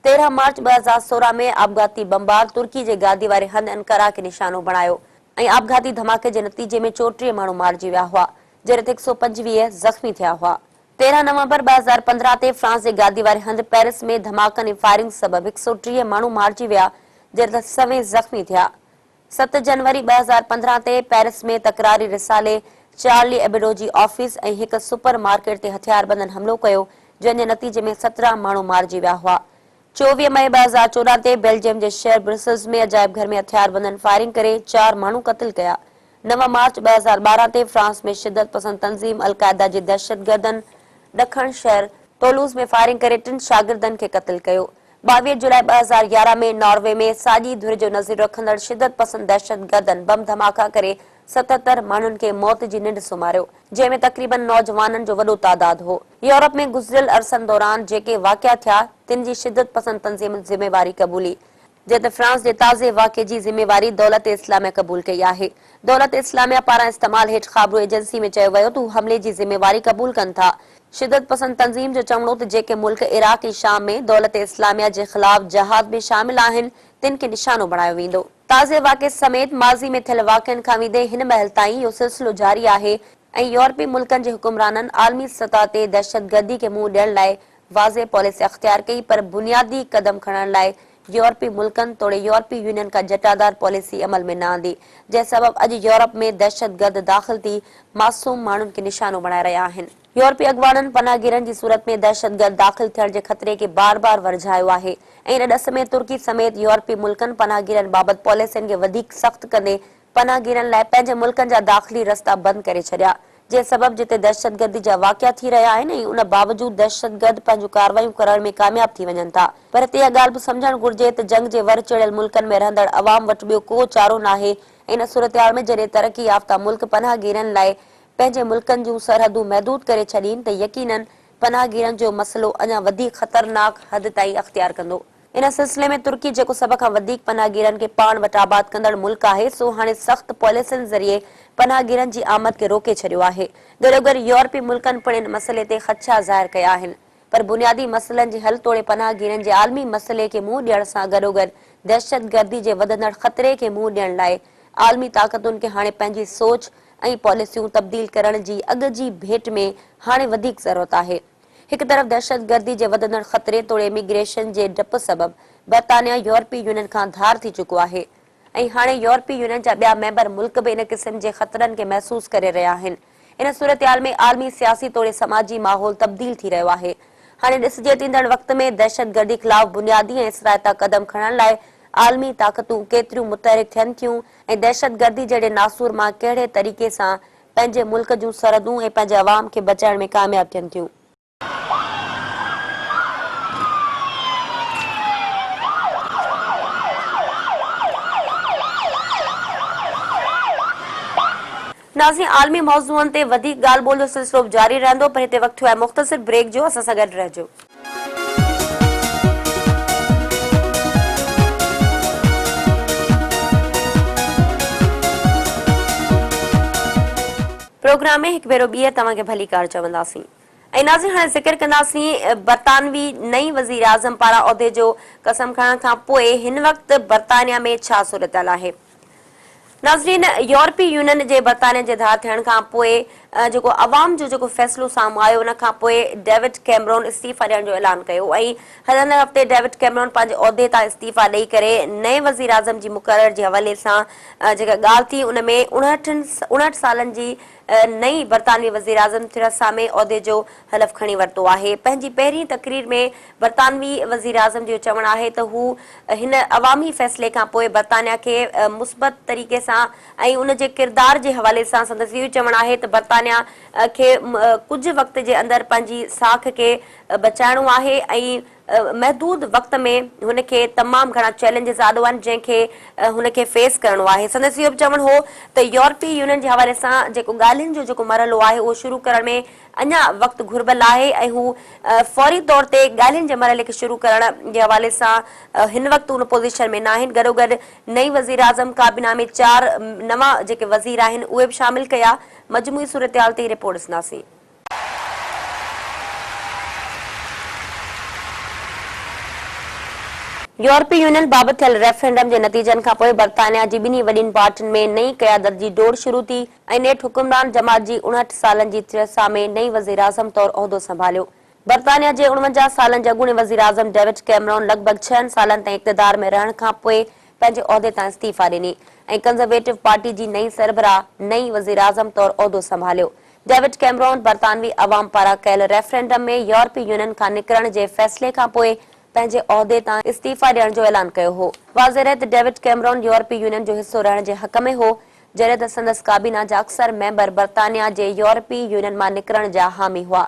13 मार्च 2016 में आपघाती बमबार तुर्की जे गादी वारे हंध अंकारा खे निशानो बणायो ऐं आपघाती धमाके जे नतीजे में 34 माण्हू मारिजी विया हुआ, जॾहिं त 125 ज़ख़्मी थिया हुआ। 13 नवंबर 2015 ते फ्रांस जे गादी वारे हंध पेरिस में धमाकनि ऐं फायरिंग सबबि 130 माण्हू मारिजी विया, जॾहिं त 100 ज़ख़्मी थिया। 7 जनवरी 2015 ते पेरिस में तकरारी रिसाले चार्ली एबडो जी ऑफिस ऐं हिक सुपर मार्केट ते हथियारबंदनि हमलो कयो, जंहिं जे नतीजे में 17 माण्हू मारिजी विया हुआ। 24 मई 2014 ते बेल्जियम जे शहर ब्रुसेल्स में अजायब घर में हथियारबंदनि फायरिंग करे 4 माण्हू क़त्ल कया। 9 मार्च 2012 ते फ्रांस में शिदत पसंद तंज़ीम अल-क़ाइदा जे दहशतगर्दनि ॾखण शहर टोलूज़ में फायरिंग करे 3 शागिर्दनि खे क़त्ल कयो। 22 जुलाई 2011 में नॉर्वे में साॼी धुर जो नज़ीर रखंदड़ शिदत पसंद दहशतगर्दनि बम धमाका करे 77 माण्हुनि खे मौत जी निंड सुम्हारियो, जंहिं में तक़रीबन नौजवाननि जो वॾो तादाद हो। यूरोप में गुज़िरियल अरसनि दौरान जेके वाक़िया थिया, तिन जी शिदत पसंद तंज़ीम ज़िम्मेवारी क़बूली, जंहिं त फ्रांस जे ताज़े वाक़े जी ज़िम्मेवारी दौलत इस्लामिया क़बूल कई आहे। दौलत इस्लामिया पारां इस्तेमाल हेठि ख़ाबरू एजेंसी में चयो वियो त हू हमले जी ज़िम्मेवारी क़बूल कनि था। शिदत पसंद तंज़ीम जो चवणो त जेके मुल्क इराक ऐं शाम में दौलत इस्लामिया जे ख़िलाफ़ जहाद में शामिल आहिनि, तिन खे निशानो बणायो वेंदो। ताज़े वाक़े समेत माज़ी में थियल वाक़िअनि खां वेंदे हिन महिल ताईं इहो सिलसिलो जारी आहे ऐं यूरोपी मुल्कनि जे हुकुमराननि आलमी सतह ते दहशतगर्दी खे मुंहुं ॾियण लाइ वाज़े पॉलिसी अख़्तियार कई, पर बुनियादी क़दम खणण लाइ यूरोपी मुल्कनि तोड़े यूरोपी यूनियन का जटादार पॉलिसी अमल में न आंदी, जंहिं सबब अॼु यूरोप में दहशतगर्द दाख़िल थी मासूम माण्हुनि खे निशानो बणाए रहिया आहिनि। यूरोपी अॻवाननि पनाहगीरनि जी सूरत में दहशतगर्द दाख़िल थियण जे ख़तरे खे बार बार वरझायो आहे ऐं इन ॾस में तुर्की समेत यूरोपी मुल्कनि पनाहगीरनि बाबति पॉलिसियुनि खे वधीक सख़्त कंदे पनाहगीरनि लाइ पंहिंजे मुल्कनि जा दाख़िली रस्ता बंदि करे छॾिया, जंहिं सबब जिते दहशतगर्दी जा वाक़िया थी रहिया आहिनि ऐं उन बावजूदि दहशतगर्द पंहिंजूं कार्रवायूं करण में कामयाब थी वञनि था। पर हिते इहा ॻाल्हि बि सम्झणु घुर्जे त जंग जे वर चढ़ियल मुल्कनि में रहंदड़ अवाम वटि ॿियो को चारो नाहे। इन सूरतहाल में जॾहिं तरक़ी याफ़्ता मुल्क पनाहगीरनि लाइ पंहिंजे मुल्कनि जूं सरहदूं महदूद करे छॾीनि त यकीनन पनाहगीरनि जो मसइलो अञा वधीक ख़तरनाक हद ताईं अख़्तियार कंदो। इन सिलसिले में तुर्की जेको सभ खां वधीक पनाहगीरनि खे पाण वटि आबाद कंदड़ मुल्क आहे, सो हाणे सख़्त पॉलिसियुनि ज़रिए पनाहगीरनि जी आमद खे रोके छॾियो आहे। गॾोगॾु यूरोपी मुल्कनि पिण इन मसइले ते ख़दशा ज़ाहिर कया आहिनि, पर बुनियादी मसइलनि जे हल तोड़े पनाहगीरनि जे आलमी मसइले खे मुंहुं ॾियण सां गॾोगॾु दहशतगर्दी जे वधंदड़ ख़तरे खे मुंहुं ॾियण लाइ आलमी ताक़तुनि खे हाणे पंहिंजी सोच ऐं पॉलिसियूं तब्दील करण जी अॻु जी भेट में हाणे वधीक ज़रूरत आहे। हिकु तरफ़ दहशतगर्दी जे वधंदड़ ख़तरे तोड़े इमिग्रेशन जे डप सबब बर्तानिया यूरोपी यूनियन खां धार थी चुको आहे ऐं हाणे यूरोपी यूनियन जा ॿिया मेंबर मुल्क बि इन क़िस्म जे ख़तरनि खे महसूस करे रहिया आहिनि। इन सूरतहाल में आलमी सियासी तोड़े समाजी माहौल तब्दील थी रहियो आहे। हाणे ॾिसजे त ईंदड़ वक़्त में दहशतगर्दी ख़िलाफ़ बुनियादी ऐं इसराइता क़दम खणण लाइ आलमी ताक़तूं केतिरियूं मुतहरिक थियनि थियूं ऐं दहशतगर्दी जहिड़े नासूर मां कहिड़े तरीक़े सां पंहिंजे मुल्क जूं सरहदूं ऐं पंहिंजे अवाम खे बचाइण में कामयाब थियनि थियूं। नाज़रीन, आलमी मौज़ूअनि ते वधीक ॻाल्हि ॿोल जो सिलसिलो जारी रहंदो, पर हिते वक़्तु आहे मुख़्तसिर ब्रेक जो। असां सां गॾु रहिजो। प्रोग्राम में हिकु भेरो ॿीहर तव्हांखे भली कार चवंदासीं। ऐं नाज़रीन, हाणे ज़िक्र कंदासीं बरतानवी नई वज़ीर आज़म पारां उहिदे जो कसम खणण खां पोइ हिन वक़्तु बरतानिया में छा सूरतहाल आहे। नाज़रीन, यूरोपी यूनियन जे बरतानिया जे धार थियण खां पोइ जेको अवाम जो जेको फ़ैसिलो साम्हूं आयो, उन खां पोइ डेविड कैमरॉन इस्तीफ़ा ॾियण जो ऐलान कयो ऐं हलंदड़ हफ़्ते डेविड कैमरॉन पंहिंजे उहिदे तां इस्तीफ़ा ॾेई करे नए वज़ीर आज़म जी मुक़रर जे हवाले सां जेका ॻाल्हि थी, उन में 59 सालनि जी नई बरतानवी वज़ीर आज़म थिरसा में उहिदे जो हलफ़ खणी वरितो आहे। पंहिंजी पहिरीं तक़रीर में बरतानवी वज़ीर आज़म जो चवणु आहे त हू हिन अवामी फ़ैसिले खां पोइ बरतानिया खे मुस्बत तरीक़े सां ऐं उन जे किरदार जे हवाले सां संदसि इहो चवणु आहे त बरतानिया खे कुझु वक़्त जे अंदरि पंहिंजी साख खे बचाइणो आहे ऐं महदूद वक़्त में हुनखे तमामु घणा चैलेंजिस आॾो आहिनि जंहिंखे हुनखे फेस करणो आहे। संदसि इहो बि चवणु हो त यूरोपीय यूनियन जे हवाले सां जेको ॻाल्हियुनि जो जेको मरहलो आहे उहो शुरू करण में अञा वक़्तु घुर्बल आहे ऐं हू फौरी तौर ते ॻाल्हियुनि जे मरहले खे शुरू करण जे हवाले सां हिन वक़्तु हुन पोज़ीशन में न आहिनि। गॾोगॾु नई वज़ीर आज़म काबीना में 4 नवां जेके वज़ीर आहिनि उहे बि शामिल कया। मजमूई सूरतहाल ते रिपोर्ट ॾिसंदासीं। यूरोपीय यूनियन बाबति थियल रेफरेंडम जे नतीजनि खां पोइ बर्तानिया जी ॿिन्ही वॾियुनि पार्टियुनि में नई क़यादत जी डोड़ शुरू थी ऐं नेठि हुकुमरान जमात जी 59 सालनि जी थिरसा में नई वज़ीर आज़म तौरु उहिदो संभालियो। बर्तानिया जे 49 सालनि जे अॻूणे वज़ीर आज़म डेविड कैमरॉन लॻभॻि 6 सालनि ताईं इक़्तिदार में रहण खां पोइ पंहिंजे उहिदे तां इस्तीफ़ा ॾिनी ऐं कंज़र्वेटिव पार्टी जी नई सरबराह नई वज़ीर आज़म तौरु उहिदो संभालियो। डेविड कैमरॉन बर्तानवी अवाम पारां कयल रेफरेंडम में यूरोपीय यूनियन खां निकिरण जे फ़ैसिले खां पोइ पंहिंजे उहिदे तां इस्तीफ़ा ॾियण जो ऐलान कयो हो। वाज़ेह रहे त डेविड कैमरॉन यूरोपीय यूनियन जो हिसो रहण जे हक़ में हो, जॾहिं त संदसि काबीना जा अक्सर मेंबर बर्तानिया जे यूरोपीय यूनियन मां निकिरण जा हामी हुआ।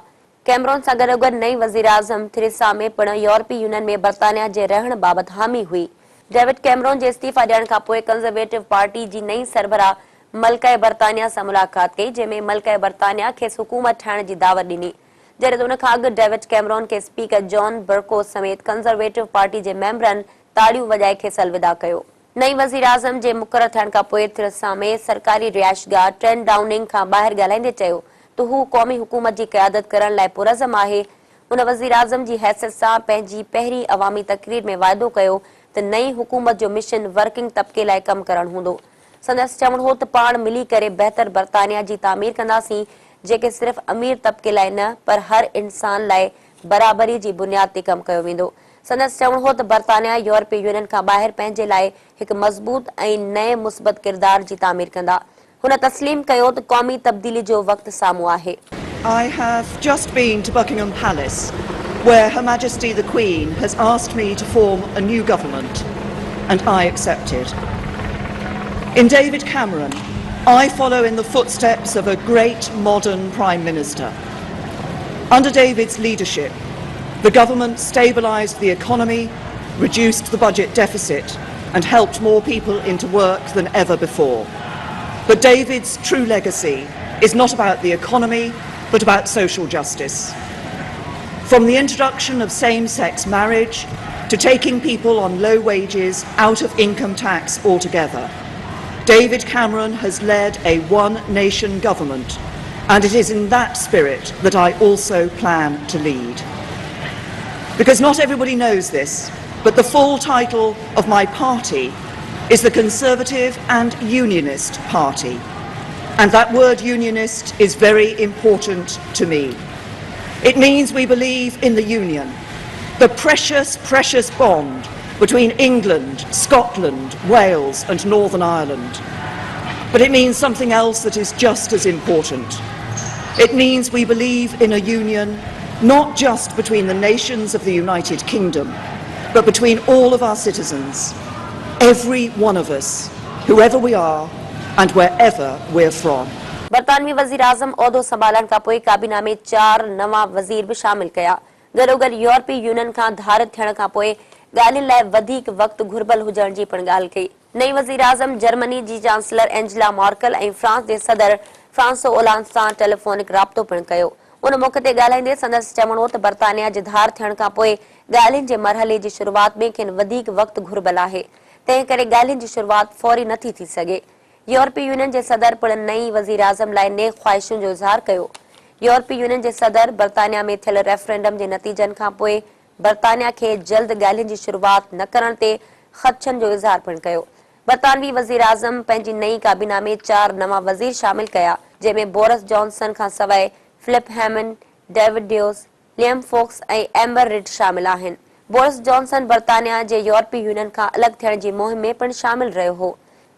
कैमरॉन सां गॾोगॾु नई वज़ीर आज़म थेरेसा मे पिणु यूरोपीय यूनियन में बर्तानिया जे रहण बाबति हामी हुई। डेविड कैमरॉन जे इस्तीफ़ा ॾियण खां पोइ कंज़र्वेटिव पार्टी जी नई सरबराह मल्का बर्तानिया सां मुलाक़ात कई, जंहिंमें मल्का बर्तानिया खेसि हुकूमत ठाहिण जी दावत ॾिनी। जॾहिं त उन खां अॻु डेविड कैमरॉन खे स्पीकर जॉन बर्को समेत कंज़र्वेटिव पार्टी जे मेंबरनि ताड़ियूं वॼाए खेसि अलविदा कयो। नई वज़ीर आज़म जे मुक़रर थियण खां पोइ थेरेसा मे सरकारी रिहाइशगाह 10 डाउनिंग खां ॿाहिरि ॻाल्हाईंदे चयो त हू क़ौमी हुकूमत जी क़यादत करण लाइ पुरज़म आहे। उन वज़ीर आज़म जी हैसियत सां पंहिंजी पहिरीं अवामी तक़रीर में वाइदो कयो त नई हुकूमत जो मिशन वर्किंग तबिके लाइ कमु करणु हूंदो। संदसि चवणु हो त पाण मिली करे बहितर बर्तानिया जी तामीर कंदासीं जेके सिर्फ़ अमीर तबिके लाइ न पर हर इंसान लाइ बराबरी जी बुनियाद ते कमु कयो वेंदो। संदसि चवणु हो त बर्तानिया यूरोपीय यूनियन खां ॿाहिरि पंहिंजे लाइ हिकु मज़बूत ऐं नए मुस्बत किरदार जी तामीर कंदा। हुन तस्लीम कयो त क़ौमी तब्दीली जो वक़्तु साम्हूं आहे। I have just been to Buckingham Palace, where Her Majesty the Queen has asked me to form a new government, and I accepted. In David Cameron, I follow in the footsteps of a great modern Prime Minister. Under David's leadership, the government stabilised the economy, reduced the budget deficit, and helped more people into work than ever before. But David's true legacy is not about the economy, but about social justice. From the introduction of same-sex marriage to taking people on low wages out of income tax altogether, David Cameron has led a one-nation government, and it is in that spirit that I also plan to lead. Because not everybody knows this, but the full title of my party is the Conservative and Unionist Party. And that word unionist is very important to me. It means we believe in the union, the precious, precious bond between England, Scotland, Wales and Northern Ireland. But it means something else that is just as important. It means we believe in a union not just between the nations of the United Kingdom, but between all of our citizens, every one of us, whoever we are and wherever we're from. बर्तानवी वज़ीर आज़म उहिदो संभालण खां पोइ काबीना में 4 नवां वज़ीर बि शामिल कया। गॾोगॾु यूरोपीय यूनियन खां धारित थियण खां पोइ ॻाल्हियुनि लाइ वधीक वक़्तु घुर्बल हुजण जी पिणु ॻाल्हि कई। नई वज़ीर आज़म जर्मनी जी चांसलर एंजेला मर्केल ऐं फ्रांस जे सदर फ्रांसो ओलांद सां टेलीफोनिक राब्तो पिणु कयो। उन मौक़े ते ॻाल्हाईंदे संदसि चवणो हो त बर्तानिया जे धार थियण खां पोइ ॻाल्हियुनि जे मरहले जी शुरूआत में खेनि वधीक वक़्तु घुर्बल आहे, तंहिं करे ॻाल्हियुनि जी शुरूआत फौरी नथी थी सघे। यूरोपीय यूनियन जे सदर पिणु नई वज़ीर आज़म लाइ नेक ख़्वाहिशुनि जो इज़हार कयो। यूरोपीय यूनियन जे सदर बर्तानिया में थियल रेफरेंडम जे नतीजनि खां पोइ बर्तानिया खे जल्द ॻाल्हियुनि जी शुरूआत न करण ते ख़दशनि जो इज़हार पिणु कयो। बर्तानवी वज़ीर आज़म पंहिंजी नई काबीना में 4 नवां वज़ीर शामिल कया, जंहिंमें बोरिस जॉनसन खां सवाइ Philip Hammond, David Davis, Liam Fox ऐं एम्बर रिड शामिल आहिनि। बोरिस जॉनसन बर्तानिया जे यूरोपीय यूनियन खां अलॻि थियण जी मुहिम में पिणु शामिल रहियो हो।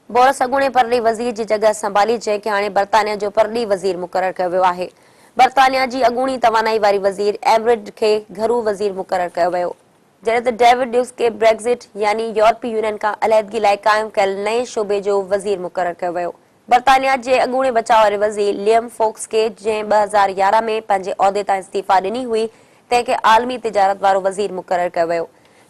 बोरिस अॻूणे परॾेही वज़ीर जी जॻह संभाली, जंहिंखे हाणे बर्तानिया जो परॾेही वज़ीर मुक़रर कयो वियो आहे। बर्तानिया जी अॻूणी तवानाई वारी वज़ीर एम्बर खे घरू वज़ीर मुक़रर कयो वियो, जॾहिं त डेविड ड्यूस खे ब्रेक्ज़िट यानी यूरोपीय यूनियन खां अलहदगी लाइ क़ाइमु कयल नए शोबे जो वज़ीर मुक़रर कयो वियो। बर्तानिया जे अॻूणे बचाव वारे वज़ीर लियम फोक्स खे जंहिं 2011 में पंहिंजे उहिदे तां इस्तीफ़ा ॾिनी हुई, तंहिंखे आलमी तिजारत वारो वज़ीर मुक़रर कयो वियो,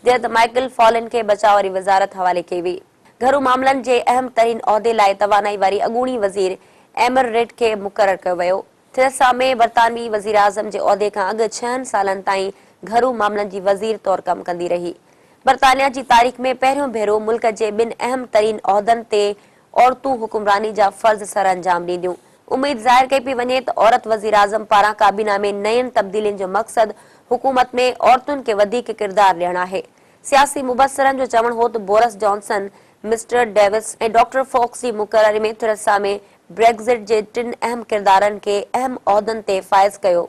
जंहिं त माइकल फॉलन खे बचाव वारी वज़ारत हवाले कई वई। घरू मामलनि जे अहम तरीन उहिदे लाइ तवानाई वारी अॻूणी वज़ीर एमर रिड खे मुक़रर कयो वियो। थेरेसा मे बरतानवी वज़ीर आज़म जे उहिदे खां अॻु 6 सालनि ताईं घरू मामलनि जी वज़ीर तौर कमु कंदी रही। बरतानिया जी तारीख़ में पहिरियों भेरो मुल्क जे 2 अहम तरीन उहिदनि ते औरतूं हुकुमरानी जा फर्ज़ सर अंजाम ॾींदियूं। उम्मीद ज़ाहिर कई पई वञे त औरत वज़ीर आज़म पारां काबीना में नयनि तब्दीलियुनि जो मक़सद हुकूमत में औरतुनि खे वधीक किरदार ॾियणु आहे। सियासी मुबसरनि जो चवणु हो त बोरिस जॉनसन, मिस्टर डेविस ऐं डॉक्टर फॉक्स जी मुक़ररी में थेरेसा मे ब्रेक्ज़िट जे 3 अहम किरदारनि खे अहम उहिदनि ते फ़ाइज़ कयो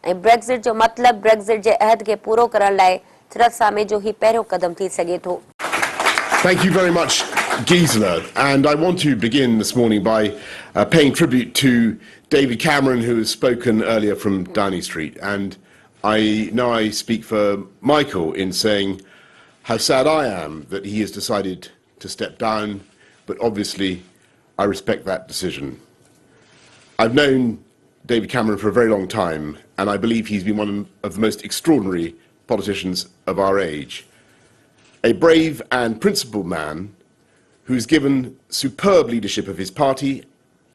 ऐं ब्रेक्ज़िट जो मतिलबु ब्रेक्ज़िट जे अहद खे पूरो करण लाइ थेरेसा मे जो ही पहिरियों कदम थी सघे थो। Thank you very much, Gisela. And I want to begin this morning by paying tribute to David Cameron, who has spoken earlier from Downing Street. And I know I speak for Michael in saying how sad I am that he has decided to step down, but obviously I respect that decision. I've known David Cameron for a very long time, and I believe he's been one of the most extraordinary politicians of our age. A brave and principled man who's given superb leadership of his party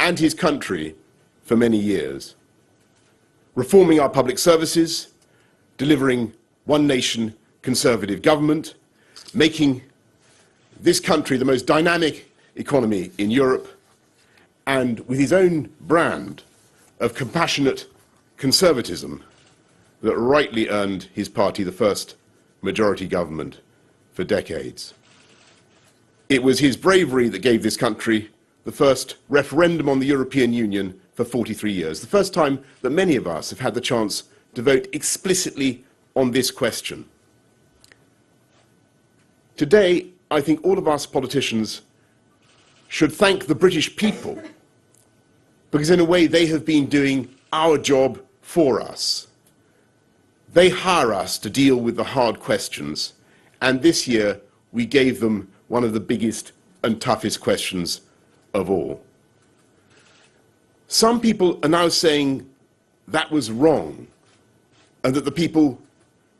and his country for many years, reforming our public services, delivering one nation conservative government, making this country the most dynamic economy in Europe, and with his own brand of compassionate conservatism that rightly earned his party the first majority government for decades. It was his bravery that gave this country the first referendum on the European Union for 43 years, the first time that many of us have had the chance to vote explicitly on this question. Today, I think all of us politicians should thank the British people, because in a way they have been doing our job for us. They hire us to deal with the hard questions, and this year we gave them one of the biggest and toughest questions of all. Some people are now saying that was wrong and that the people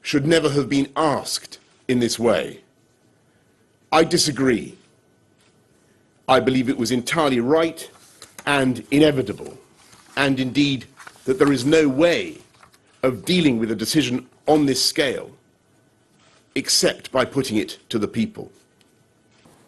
should never have been asked in this way. I disagree. I believe it was entirely right and inevitable, and indeed that there is no way of dealing with a decision on this scale except by putting it to the people.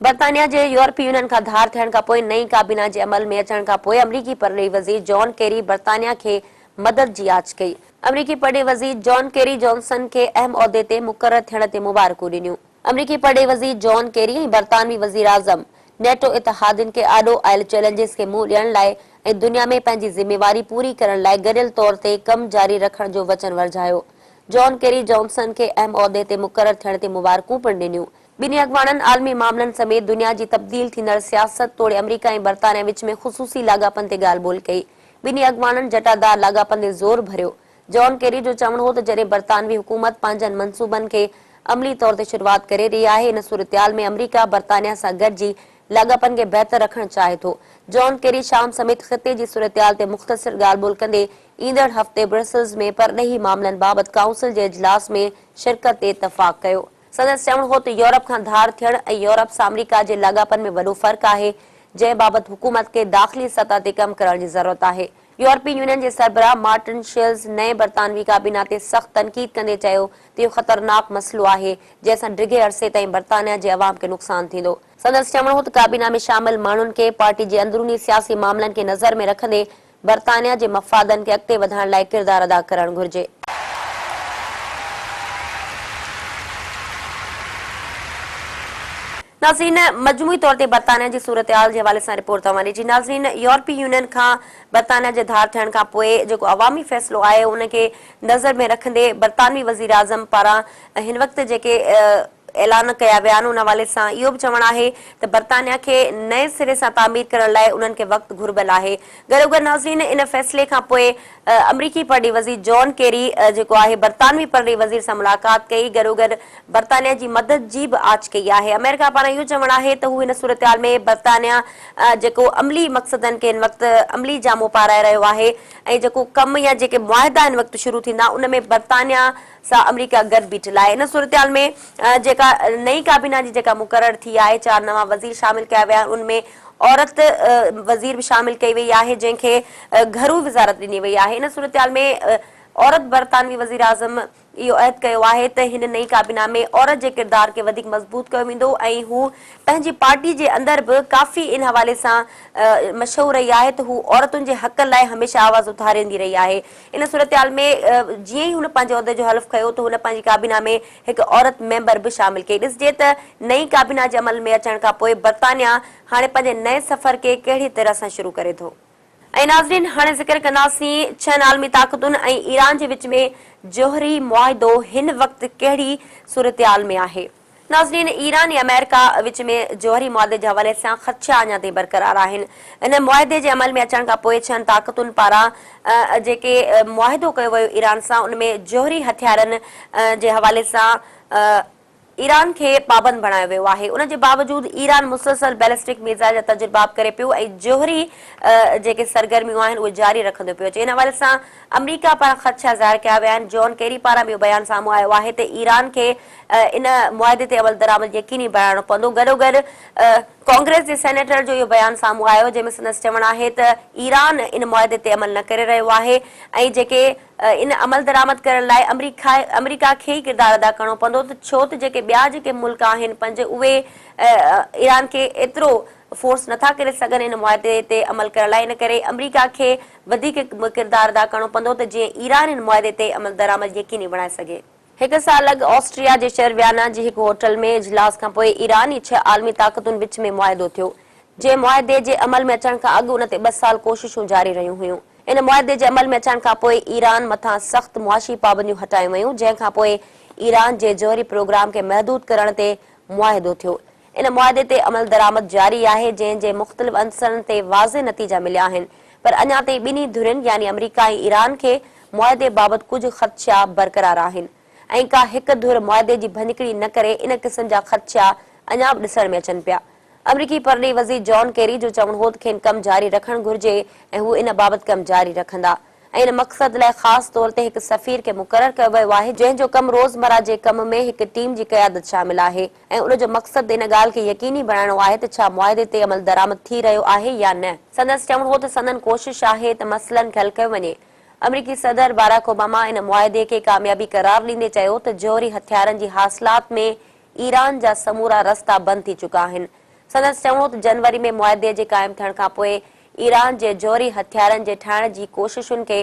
बरतानिया जे यूरोपीय union खां धार थियण खां पोइ नई काबीना जे अमल में अचण खां पोइ अमरीकी परॾेही वज़ीर जॉन केरी बरतानिया खे मदद जी आछ कई। अमरीकी परॾेही वज़ीर जॉन केरी जॉनसन खे अहम उहिदे ते मुक़रर थियण ते मुबारकूं ॾिनियूं। अमरीकी परॾेही वज़ीर जॉन केरी ऐं बरतानवी वज़ीर आज़म नेटो इतिहादियुनि खे आॾो आयल चैलेंजिस खे मुंहुं ॾियण लाइ ऐं दुनिया में पंहिंजी ज़िमेवारी पूरी करण लाइ गॾियल तौर ते कमु जारी रखण जो वचन वरजायो। जॉन केरी जॉनसन खे अहम उहिदे ते मुक़रर थियण ते मुबारकूं पिणु ॾिनियूं। ॿिन्ही अॻवाननि आलमी मामलनि समेत दुनिया जी तब्दील थींदड़ सियासत तोड़े अमरीका ऐं बरतानिया विच में ख़ुसूसी लाॻापनि ते ॻाल्हि ॿोल कई। ॿिन्ही अॻवाननि जटादार लाॻापनि ते ज़ोर भरियो। जॉन केरी जो चवणु हो त जॾहिं बरतानवी हुकूमत पंहिंजनि मंसूबनि खे अमली तौर ते शुरूआत करे रही आहे, इन सूरतयाल में अमरीका बरतानिया सां गॾिजी लाॻापनि खे बहितर रखणु चाहे थो। जॉन केरी शाम समेत ख़िते जी सूरतयाल ते मुख़्तसिर ॻाल्हि ॿोल कंदे ईंदड़ हफ़्ते ब्रसेल्स में परॾेही मामलनि बाबति काउंसिल जे इजलास में शिरकत ते इतफ़ाक़ कयो। संदसि चवणु हो त यूरोप खां धार थियण ऐं यूरोप सां अमरीका जे लाॻापनि में वॾो फ़र्क़ु आहे, जंहिं बाबति हुकूमत खे दाख़िली सतह ते कमु करण जी ज़रूरत आहे। यूरोपीय यूनियन जे सरबराह मार्टिन शिल्स नए बरतानवी काबीना ते सख़्त तनक़ीद कंदे चयो त इहो ख़तरनाक मसइलो आहे, जंहिंसां डिघे अरसे ताईं बरतानिया जे अवाम खे नुक़सानु थींदो। संदसि चवणु हो त काबीना में शामिल माण्हुनि खे पार्टी जे अंदरूनी सियासी मामलनि खे नज़र में रखंदे बरतानिया जे मफ़ादनि खे अॻिते वधाइण लाइ किरदार अदा करणु घुर्जे। नाज़रीन, मजमूई तौर ते बरतानिया जी सूरतयाल जे हवाले सां रिपोर्ट तव्हां ॾिठी। नाज़रीन, यूरोपीय यूनियन खां बरतानिया जे धार थियण खां पोइ जेको अवामी फ़ैसिलो आहे उनखे नज़र में रखंदे बरतानवी वज़ीर आज़म पारां हिन वक़्तु जेके ऐलान कया विया आहिनि उन हवाले सां इहो बि चवणु आहे त बरतानिया खे नए सिरे सां तामीर करण लाइ उन्हनि खे वक़्तु घुर्बल आहे। गॾोगॾु नाज़रीन, इन फ़ैसिले खां पोइ अमरीकी परॾेही वज़ीर जॉन केरी जेको आहे बरतानवी परॾेही वज़ीर सां मुलाक़ात कई, गॾोगॾु बरतानिया जी मदद जी बि आछ कई आहे। अमेरिका पारां इहो चवणु आहे त हू हिन सूरतयाल में बरतानिया जेको अमली मक़सदनि खे हिन वक़्तु अमली जामो पाराए रहियो आहे ऐं जेको कमु या जेके मुआहिदा हिन वक़्तु शुरू थींदा उन में बरतानिया सां अमरीका गॾु बीठल आहे। इन सूरतहाल में जेका नई काबीना जी जेका मुक़रर थी आहे, 4 नवां वज़ीर शामिल कया विया, उनमें औरत वज़ीर भी शामिल कई वई आहे, जंहिंखे घरू वज़ारत ॾिनी वई आहे। इन सूरतहाल में औरत बरतानवी वज़ीर आज़म इहो अहद कयो आहे त हिन नई काबीना में औरत जे किरदार खे वधीक मज़बूत कयो वेंदो ऐं हू पंहिंजी पार्टी जे अंदरि बि काफ़ी इन हवाले सां मशहूर रही आहे त हू औरतुनि जे हक़ लाइ हमेशह आवाज़ उथारींदी रही आहे। इन सूरतहाल में जीअं ई हुन पंहिंजे उहिदे जो हल्फ़ कयो त हुन पंहिंजी काबीना में हिकु औरत मेंबर बि शामिल कई। ॾिसजे त नई काबीना जे अमल में अचण खां पोइ बरतानिया हाणे पंहिंजे नए सफ़र खे कहिड़ी तरह सां शुरू करे थो। ऐं नाज़रीन, हाणे ज़िक्र कंदासीं 6 आलमी ताक़तुनि ऐं ईरान जे विच में जोहरी मुआहिदो हिन वक़्तु कहिड़ी सूरतहाल में आहे। नाज़रीन, ईरान ऐं अमेरिका विच में जोहरी मुआहिदे जे हवाले सां ख़दशा अञा ताईं बरक़रार आहिनि। इन मुआहिदे जे अमल में अचण खां पोइ 6 ताक़तुनि पारां जेके मुआहिदो कयो वियो ईरान सां, उनमें जोहरी हथियारनि जे हवाले सां ईरान खे पाबंद बणायो वियो आहे। उन जे बावजूद ईरान मुसलसल बैलिस्टिक मिसाइल जा तजुर्बा करे पियो ऐं जोहरी जेके सरगर्मियूं आहिनि उहे जारी रखंदो पियो अचे। इन हवाले सां अमरीका पारां ख़दशा ज़ाहिर कया विया आहिनि। जॉन केरी पारां बि बयान साम्हूं आयो आहे त ईरान खे इन मुआहिदे ते अमल दरामद यकीनी बणाइणो पवंदो। गॾोगॾु कांग्रेस जे सेनेटर जो इहो बयान साम्हूं आयो, जंहिंमें संदसि चवणु आहे त ईरान इन मुआहिदे ते अमल न करे रहियो आहे ऐं जेके इन अमल दरामद करण लाइ अमरीका खे ई किरदारु अदा करणो पवंदो, छो त जेके ॿिया जेके मुल्क आहिनि 5 उहे ईरान खे एतिरो फोर्स नथा करे सघनि इन मुआहिदे ते अमल करण लाइ। इन करे अमरीका खे वधीक किरदारु अदा करणो पवंदो त जीअं ईरान इन मुआहिदे ते अमल दरामद यकीनी बणाए सघे। 1 साल अॻु ऑस्ट्रिया जे शहर वियाना जी हिकु होटल में इजलास खां पोइ ईरान ऐं 6 आलमी ताक़तुनि विच में मुआहिदो थियो। जे मुआहिदे जे अमल में अचण खां अॻु उन ते 2 साल कोशिशूं जारी रहियूं हुयूं। इन मुआहिदे जे अमल में अचण खां पोइ ईरान मथां सख़्त मुआशी पाबंदियूं हटायूं वयूं, जंहिंखां पोइ ईरान जे जोहरी प्रोग्राम खे महदूद करण ते मुआहिदो थियो। इन मुआहिदे ते अमल दरामद जारी आहे, जंहिं मुख़्तलिफ़ अंसरनि ते वाज़े नतीजा मिलिया आहिनि, पर अञा ताईं ॿिन्ही धुरियुनि यानी अमरीका ऐं ईरान खे मुआहिदे बाबति कुझु ख़दशा बरक़रार आहिनि ऐं का हिकु धुर मुआहिदे जी भञकिड़ी न करे इन क़िस्म जा ख़दशा अञा बि ॾिसण में अचनि पिया। अमरीकी परॾेही वज़ीर जॉन केरी जो चवणु हो त खेनि कमु जारी रखणु घुर्जे ऐं हू इन बाबति कमु जारी रखंदा ऐं इन मक़सद लाइ ख़ासि तौर ते हिकु सफ़ीर खे मुक़ररु कयो वियो आहे, जंहिंजो कमु रोज़मर्रा जे कम में हिकु टीम जी क़यादत शामिल आहे ऐं उन जो मक़सदु इन ॻाल्हि खे यकीनी बणाइणो आहे त छा मुआहिदे ते अमल दरामद थी रहियो आहे या न। संदसि चवणु हो त संदन कोशिश आहे त मसइलनि खे हल कयो वञे। अमरीकी सदर बाराक ओबामा इन मुआहिदे खे कामयाबी करार ॾींदे चयो त जोहरी हथियारनि जी हासिलात में ईरान जा समूरा रस्ता बंदि थी चुका आहिनि। संदसि चवणो त जनवरी में मुआहिदे जे क़ाइमु थियण खां पोइ ईरान जे जोहरी हथियारनि जे ठाहिण जी कोशिशुनि खे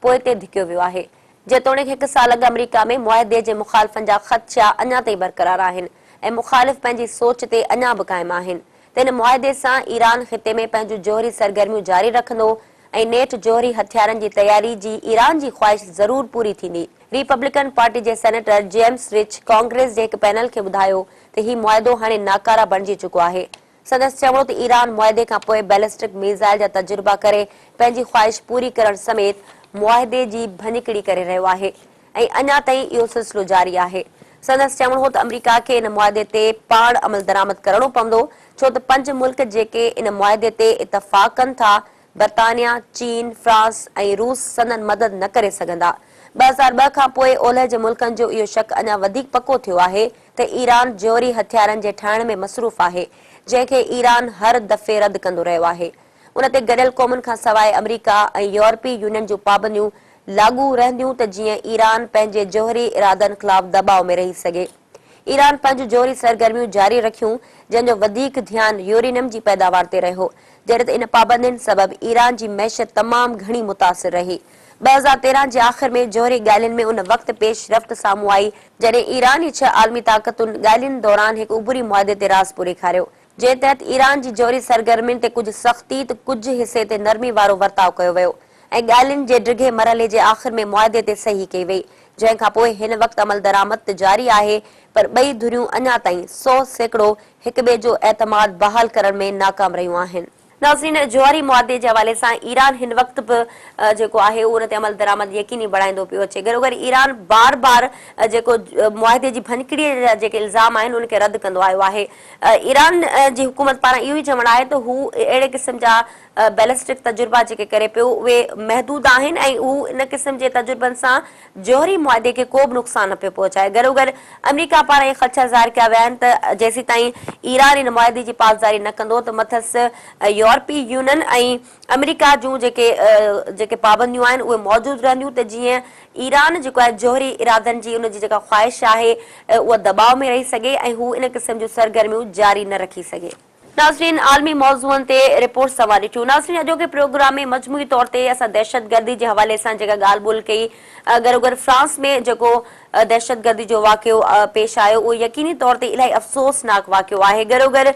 पोइ ते धिकियो वियो आहे। जेतोणीकि 1 साल अॻु अमरीका में मुआहिदे जे मुख़ालिफ़नि जा ख़दशा अञा ताईं बरक़रार आहिनि ऐं मुख़ालिफ़ पंहिंजी सोच ते अञा बि क़ाइमु आहिनि त इन मुआहिदे सां ईरान ख़िते में पंहिंजूं जोहरी सरगर्मियूं जारी रखंदो ऐं नेठ जोहरी हथियारनि जी तयारी जी ईरान जी ख़्वाहिश ज़रूर पूरी थींदी। रिपब्लिकन पार्टी जे सेनेटर जेम्स रिच कांग्रेस जे हिकु पैनल खे ॿुधायो त हीउ मुआहिदो हाणे नाकारा बणिजी चुको आहे। संदसि चवणो त ईरान मुआहिदे खां पोइ बैलिस्टिक मिसाइल जा तजुर्बा करे पंहिंजी ख़्वाहिश पूरी करण समेत मुआहिदे जी भञकिड़ी करे रहियो आहे ऐं अञा ताईं इहो सिलसिलो जारी आहे। संदसि चवणो हो त अमरीका खे इन मुआहिदे ते पाण अमल दरामद करणो पवंदो, छो त 5 मुल्क जेके इन मुआहिदे ते इतफ़ाक़ कनि था, बरतानिया, चीन, फ्रांस ऐं रूस संदन मदद न करे सघंदा। 2002 खां पोइ ओलह जे मुल्कनि जो इहो शक अञा वधीक पको थियो आहे त ईरान जोहरी हथियारनि जे ठाहिण में मसरूफ़ आहे, जंहिंखे ईरान हर दफ़े रद्द कंदो रहियो आहे। उन ते गॾियल क़ौमुनि खां सवाइ अमरीका ऐं यूरोपीय यूनियन जूं पाबंदियूं लागू रहंदियूं त जीअं ईरान पंहिंजे जोहरी इरादनि ख़िलाफ़ दबाव में रही सघे। ईरान पंहिंजूं जोहरी सरगर्मियूं जारी रखियूं, जंहिंजो वधीक ध्यानु यूरेनियम जी पैदावार ते रहियो, जॾहिं त इन पाबंदियुनि सबबि ईरान जी मैशत तमामु घणी मुतासिर रही। 2013 जे आख़िर में जोहरी ॻाल्हियुनि में उन वक़्तु पेशरफ़्त साम्हूं आई जॾहिं ईरान ऐं 6 आलमी ताक़तुनि ॻाल्हियुनि दौरान हिकु उभरी मुआहिदे ते राज़ ॾेखारियो, जंहिं तहत ईरान जी जोहरी सरगर्मियुनि ते कुझु सख़्ती त कुझु हिसे ते नरमी वारो वर्ताव कयो वियो ऐं ॻाल्हियुनि जे डिघे मरहले जे आख़िर में मुआहिदे ते सही कई वई, जंहिंखां पोइ हिन वक़्तु अमल दरामद जारी आहे, पर ॿई धुरियूं अञा ताईं 100% हिक ॿिए जो एतमाद बहाल करण में नाकाम रहियूं आहिनि। नाज़रीन, जोहरी मुआहिदे जे हवाले सां ईरान हिन वक़्तु बि जेको आहे उन ते अमल दरामद यकीनी बणाईंदो पियो अचे। गॾोगॾु ईरान बार बार जेको मुआहिदे जी भञकिड़ीअ जा जेके इल्ज़ाम आहिनि उनखे रद्द कंदो आयो आहे। ईरान जी हुकूमत पारां इहो ई चवणु आहे त हू अहिड़े क़िस्म जा बैलिस्टिक तजुर्बा जेके करे पियो उहे महदूद आहिनि ऐं उहो इन क़िस्म जे तजुर्बनि सां जौहरी मुआदे खे को बि नुक़सान न पियो पहुचाए। गॾोगॾु अमेरिका पारां इहे ख़दशा ज़ाहिर कया विया आहिनि त जेसीं ताईं ईरान इन मुआदे जी पासदारी न कंदो त मथसि यूरोपीय यूनियन ऐं अमेरिका जूं जेके पाबंदियूं आहिनि उहे मौजूदु रहंदियूं त जीअं ईरान जेको आहे जौहरी इरादनि जी उनजी जेका ख़्वाहिश आहे उहा दबाव में रही सघे ऐं हू इन क़िस्म जूं सरगर्मियूं जारी न रखी सघे। नाज़रीन, आलमी मौज़ूअनि ते रिपोर्ट सवार ॾिठियूं। नाज़रीन, अॼोके प्रोग्राम में मजमूई तौर ते असां दहशतगर्दी जे हवाले सां जेका ॻाल्हि ॿोल कई, गॾोगॾु फ्रांस में जेको दहशतगर्दी जो वाक़ियो पेश आयो उहो यकीनी तौर ते इलाही अफ़सोसनाक वाक़ियो आहे। गॾोगॾु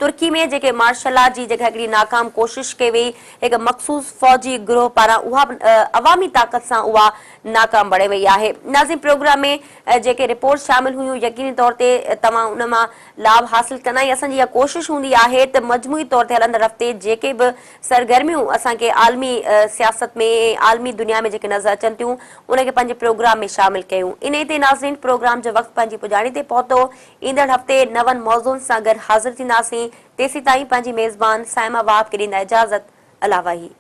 तुर्की में जेके मार्शल लॉ जी जेका हिकिड़ी नाकाम कोशिश कई वई हिकु मख़सूस फ़ौजी गिरोह पारां उहा अवामी ताक़त सां उहा नाकाम बणे वई आहे। नाज़रीन, प्रोग्राम में जेके रिपोर्ट शामिल हुयूं यकीनी तौर ते तव्हां उन मां लाभ हासिल कंदा ऐं असांजी इहा कोशिश हूंदी आहे त मजमूई तौर ते हलंदड़ हफ़्ते जेके बि सरगर्मियूं असांखे आलमी सियासत में आलमी दुनिया में जेके नज़र अचनि थियूं उनखे पंहिंजे प्रोग्राम में शामिल कयूं। इन ते नाज़रीन, प्रोग्राम जो वक़्तु पंहिंजी पुॼाणी ते पहुतो। ईंदड़ हफ़्ते नवनि मौज़ूअनि सां गॾु हाज़िर थींदासीं। तेसीं ताईं पंहिंजी मेज़बान साइमा वाहब खे ॾींदा इजाज़त। अला वाही।